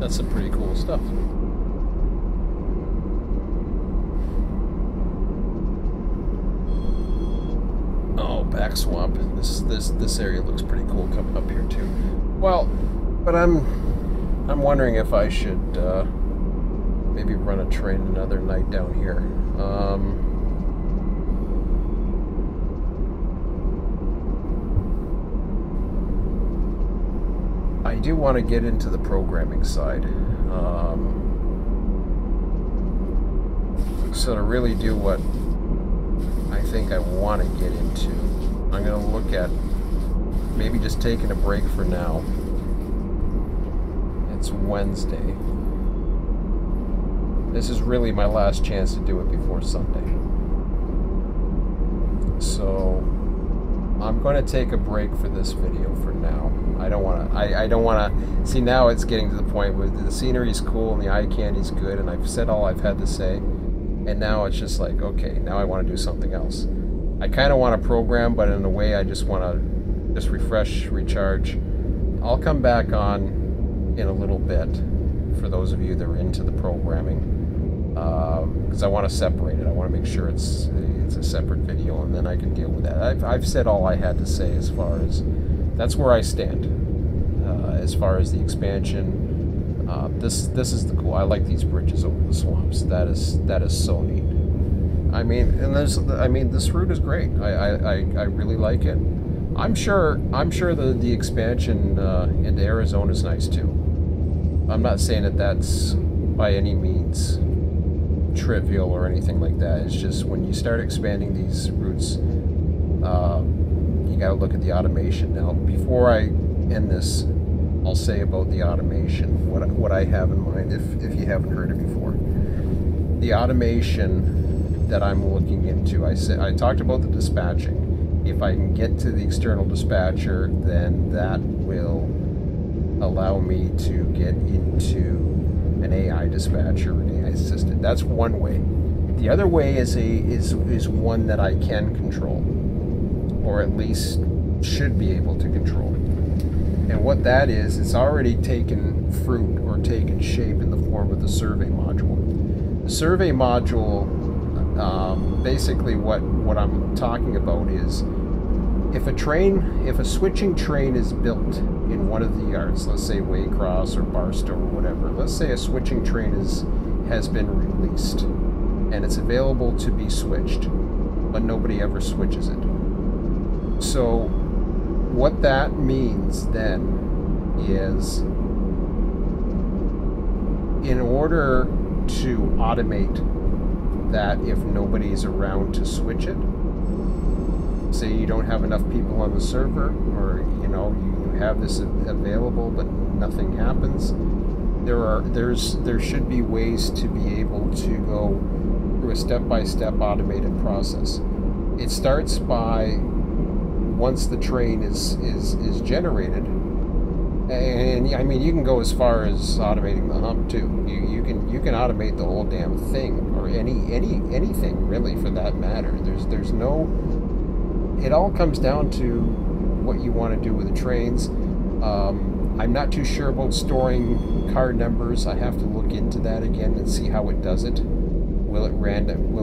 S1: That's some pretty cool stuff. Oh, back swamp. This area looks pretty cool coming up here too. Well, but I'm wondering if I should maybe run a train another night down here. I do want to get into the programming side. So to really do what I think I want to get into, I'm going to look at maybe just taking a break for now. It's Wednesday. This is really my last chance to do it before Sunday. So I'm going to take a break for this video for now. I don't want to see, now it's getting to the point where the scenery is cool and the eye candy's good and I've said all I've had to say, and now it's just like, okay, now I want to do something else. I kind of want to program, but in a way I just want to just refresh, recharge. I'll come back on in a little bit for those of you that are into the programming, because I want to separate it. I want to make sure it's a separate video, and then I can deal with that. I've said all I had to say as far as that's where I stand as far as the expansion. This is the cool. I like these bridges over the swamps. That is so neat. I mean, and this route is great. I really like it. I'm sure the expansion into Arizona is nice too. I'm not saying that that's by any means trivial or anything like that. It's just when you start expanding these routes, you got to look at the automation. Now, before I end this, I'll say about the automation what I have in mind, if you haven't heard it before. The automation that I'm looking into, I talked about the dispatching. If I can get to the external dispatcher, then that will allow me to get into an AI dispatcher, an AI assistant. That's one way. The other way is one that I can control, or at least should be able to control. And what that is, it's already taken fruit or taken shape in the form of the survey module. The survey module, basically what I'm talking about is, if a switching train is built in one of the yards, let's say Waycross or Barstow or whatever, let's say a switching train has been released and it's available to be switched, but nobody ever switches it. So what that means then is, in order to automate that, if nobody's around to switch it, say you don't have enough people on the server, or you have this available but nothing happens, there should be ways to be able to go through a step-by-step automated process. It starts by, once the train is generated, and I mean, you can go as far as automating the hump too. You can automate the whole damn thing, or anything really for that matter. There's no. It all comes down to what you want to do with the trains. I'm not too sure about storing car numbers. I have to look into that again and see how it does it. Will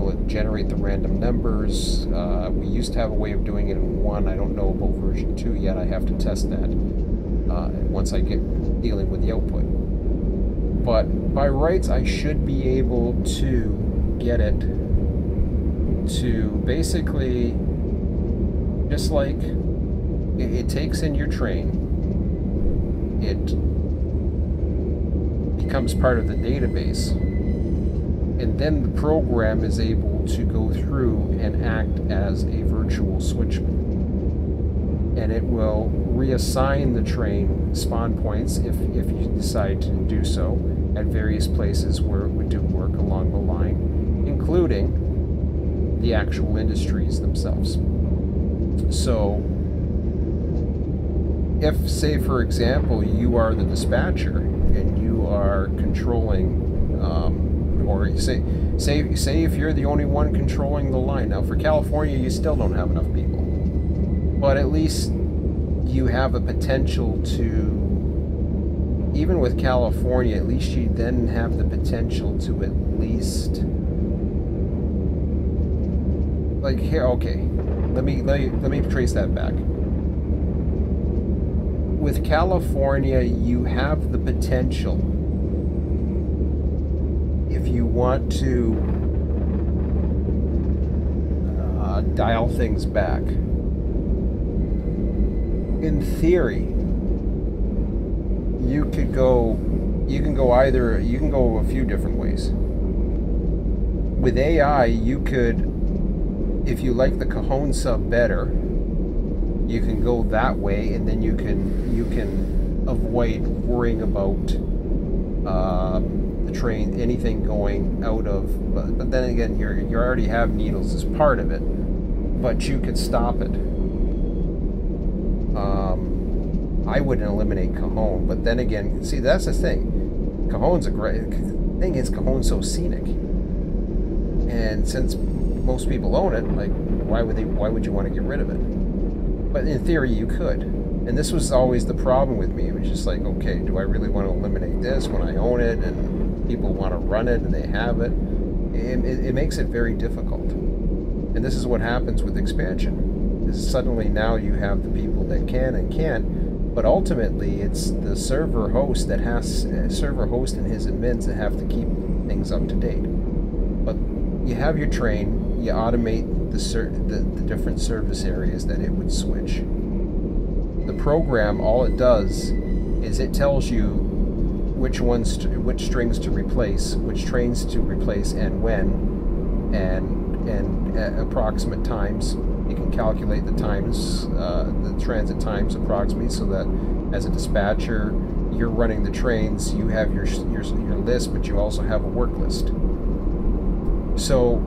S1: it generate the random numbers? We used to have a way of doing it in 1. I don't know about version 2 yet. I have to test that once I get dealing with the output. But by rights, I should be able to get it to basically, just like it takes in your train, it becomes part of the database, and then the program is able to go through and act as a virtual switchman, and it will reassign the train spawn points if you decide to do so at various places where it would do work along the line, including the actual industries themselves. So if, say for example, you are the dispatcher and you are controlling, or say if you're the only one controlling the line. Now for California, you still don't have enough people, but at least you have a potential to, even with California, at least you then have the potential to at least, like, here, okay, let me trace that back. With California, you have the potential, if you want to dial things back. In theory, you can go a few different ways. With AI, you could, if you like the Cajon sub better, you can go that way, and then you can avoid worrying about the train, anything going out of. But then again, you already have needles as part of it, but you could stop it. I wouldn't eliminate Cajon, but then again, see, that's the thing. Cajon's a great thing. Is Cajon's so scenic, and since most people own it, like, why would you want to get rid of it? But in theory, you could. And this was always the problem with me. It was just like, okay, do I really want to eliminate this when I own it and people want to run it and they have it? It makes it very difficult. And this is what happens with expansion. Is suddenly now you have the people that can and can't, but ultimately it's the server host and his admins that have to keep things up to date. But you have your train, you automate the different service areas that it would switch. The program, all it does is it tells you which strings to replace, which trains to replace, and when, and approximate times. You can calculate the times, the transit times approximately, so that as a dispatcher, you're running the trains. You have your list, but you also have a work list. So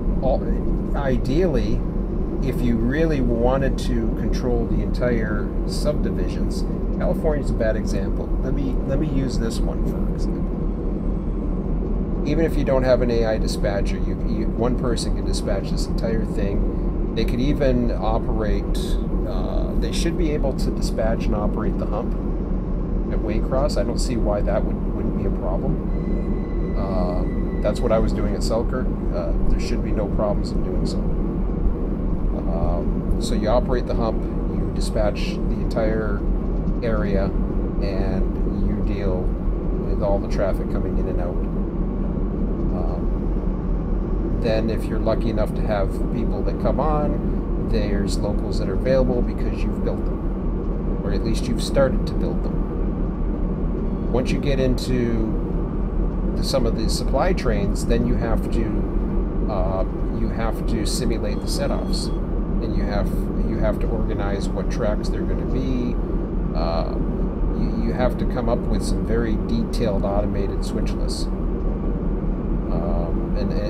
S1: ideally, if you really wanted to control the entire subdivisions, California's a bad example. Let me use this one for example. Even if you don't have an AI dispatcher, one person can dispatch this entire thing. They could even operate. They should be able to dispatch and operate the hump at Waycross. I don't see why that wouldn't be a problem. That's what I was doing at Selkirk. There should be no problems in doing so. So you operate the hump, you dispatch the entire area, and you deal with all the traffic coming in and out. Then if you're lucky enough to have people that come on, there's locals that are available because you've built them, or at least you've started to build them. Once you get into some of the supply trains, then you have to simulate the set-offs, and you have to organize what tracks they're going to be. You have to come up with some very detailed automated switch lists,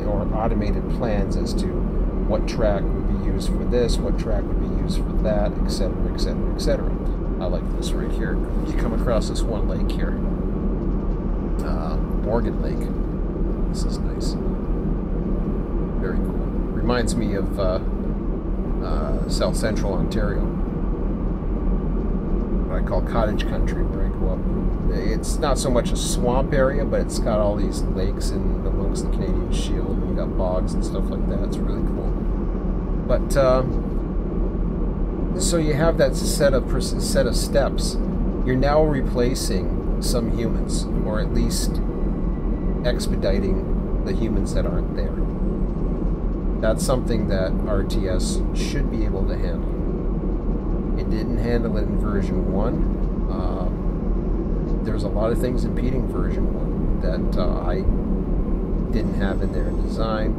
S1: or automated plans as to what track would be used for this, what track would be used for that, etc., etc., etc. I like this right here. You come across this one lake here, Morgan Lake. This is nice. Very cool. Reminds me of South Central Ontario, what I call cottage country, where I grew up. It's not so much a swamp area, but it's got all these lakes and amongst the Canadian Shield, and you got bogs and stuff like that. It's really cool. But so you have that set of steps. You're now replacing some humans, or at least expediting the humans that aren't there. That's something that RTS should be able to handle. It didn't handle it in version 1. There's a lot of things impeding version 1 that I didn't have in there in design.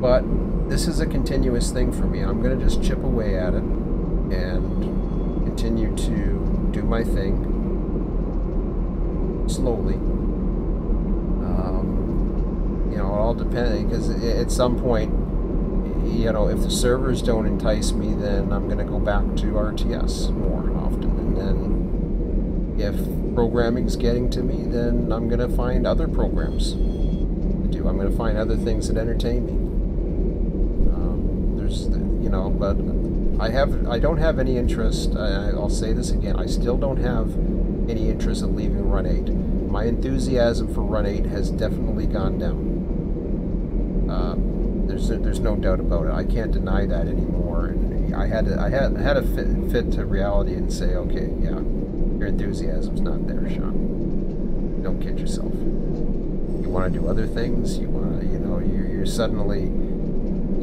S1: But this is a continuous thing for me. I'm going to just chip away at it and continue to do my thing slowly. You know, it all depends, because at some point, you know, if the servers don't entice me, then I'm going to go back to RTS more often. And then if programming's getting to me, then I'm going to find other programs to do. I'm going to find other things that entertain me. You know, but I don't have any interest. I'll say this again. I still don't have any interest in leaving Run 8. My enthusiasm for Run 8 has definitely gone down. There's no doubt about it. I can't deny that anymore. And I had to fit to reality and say, okay, yeah, your enthusiasm's not there, Sean. Don't kid yourself. You want to do other things. You want to, you know, you're suddenly,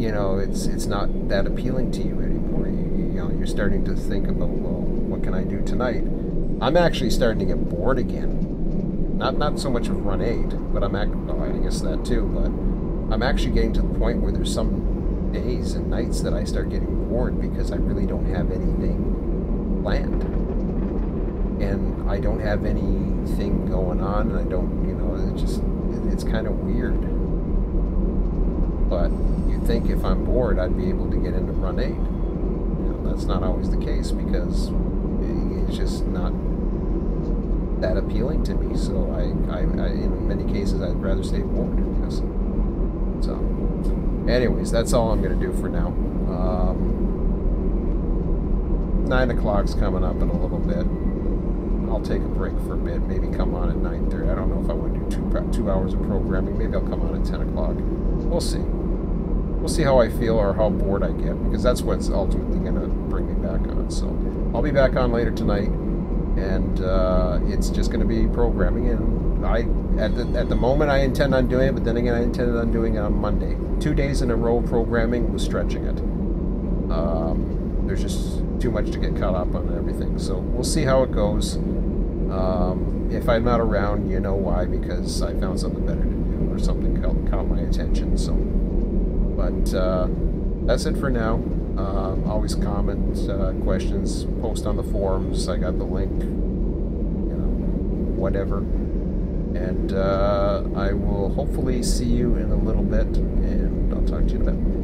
S1: you know, it's not that appealing to you anymore. You know, you're starting to think about, well, what can I do tonight? I'm actually starting to get bored again. Not so much of Run 8, but well, I guess that too, but I'm actually getting to the point where there's some days and nights that I start getting bored because I really don't have anything planned. And I don't have anything going on, and I don't, you know, it's kind of weird. But you'd think if I'm bored, I'd be able to get into Run 8. You know, that's not always the case, because it's just not that appealing to me. So I in many cases, I'd rather stay bored, I guess. So, anyways, that's all I'm going to do for now. 9 o'clock's coming up in a little bit. I'll take a break for a bit, maybe come on at 9:30. I don't know if I want to do 2 hours of programming. Maybe I'll come on at 10 o'clock. We'll see. We'll see how I feel or how bored I get, because that's what's ultimately going to bring me back on. So I'll be back on later tonight, and it's just going to be programming. And at the moment I intend on doing it, but then again I intended on doing it on Monday. 2 days in a row programming was stretching it. There's just too much to get caught up on and everything. So we'll see how it goes. if I'm not around, you know why, because I found something better to do or something caught my attention. So, but that's it for now. Always comment, questions, post on the forums. I got the link, you know, whatever. And I will hopefully see you in a little bit, and I'll talk to you in a bit.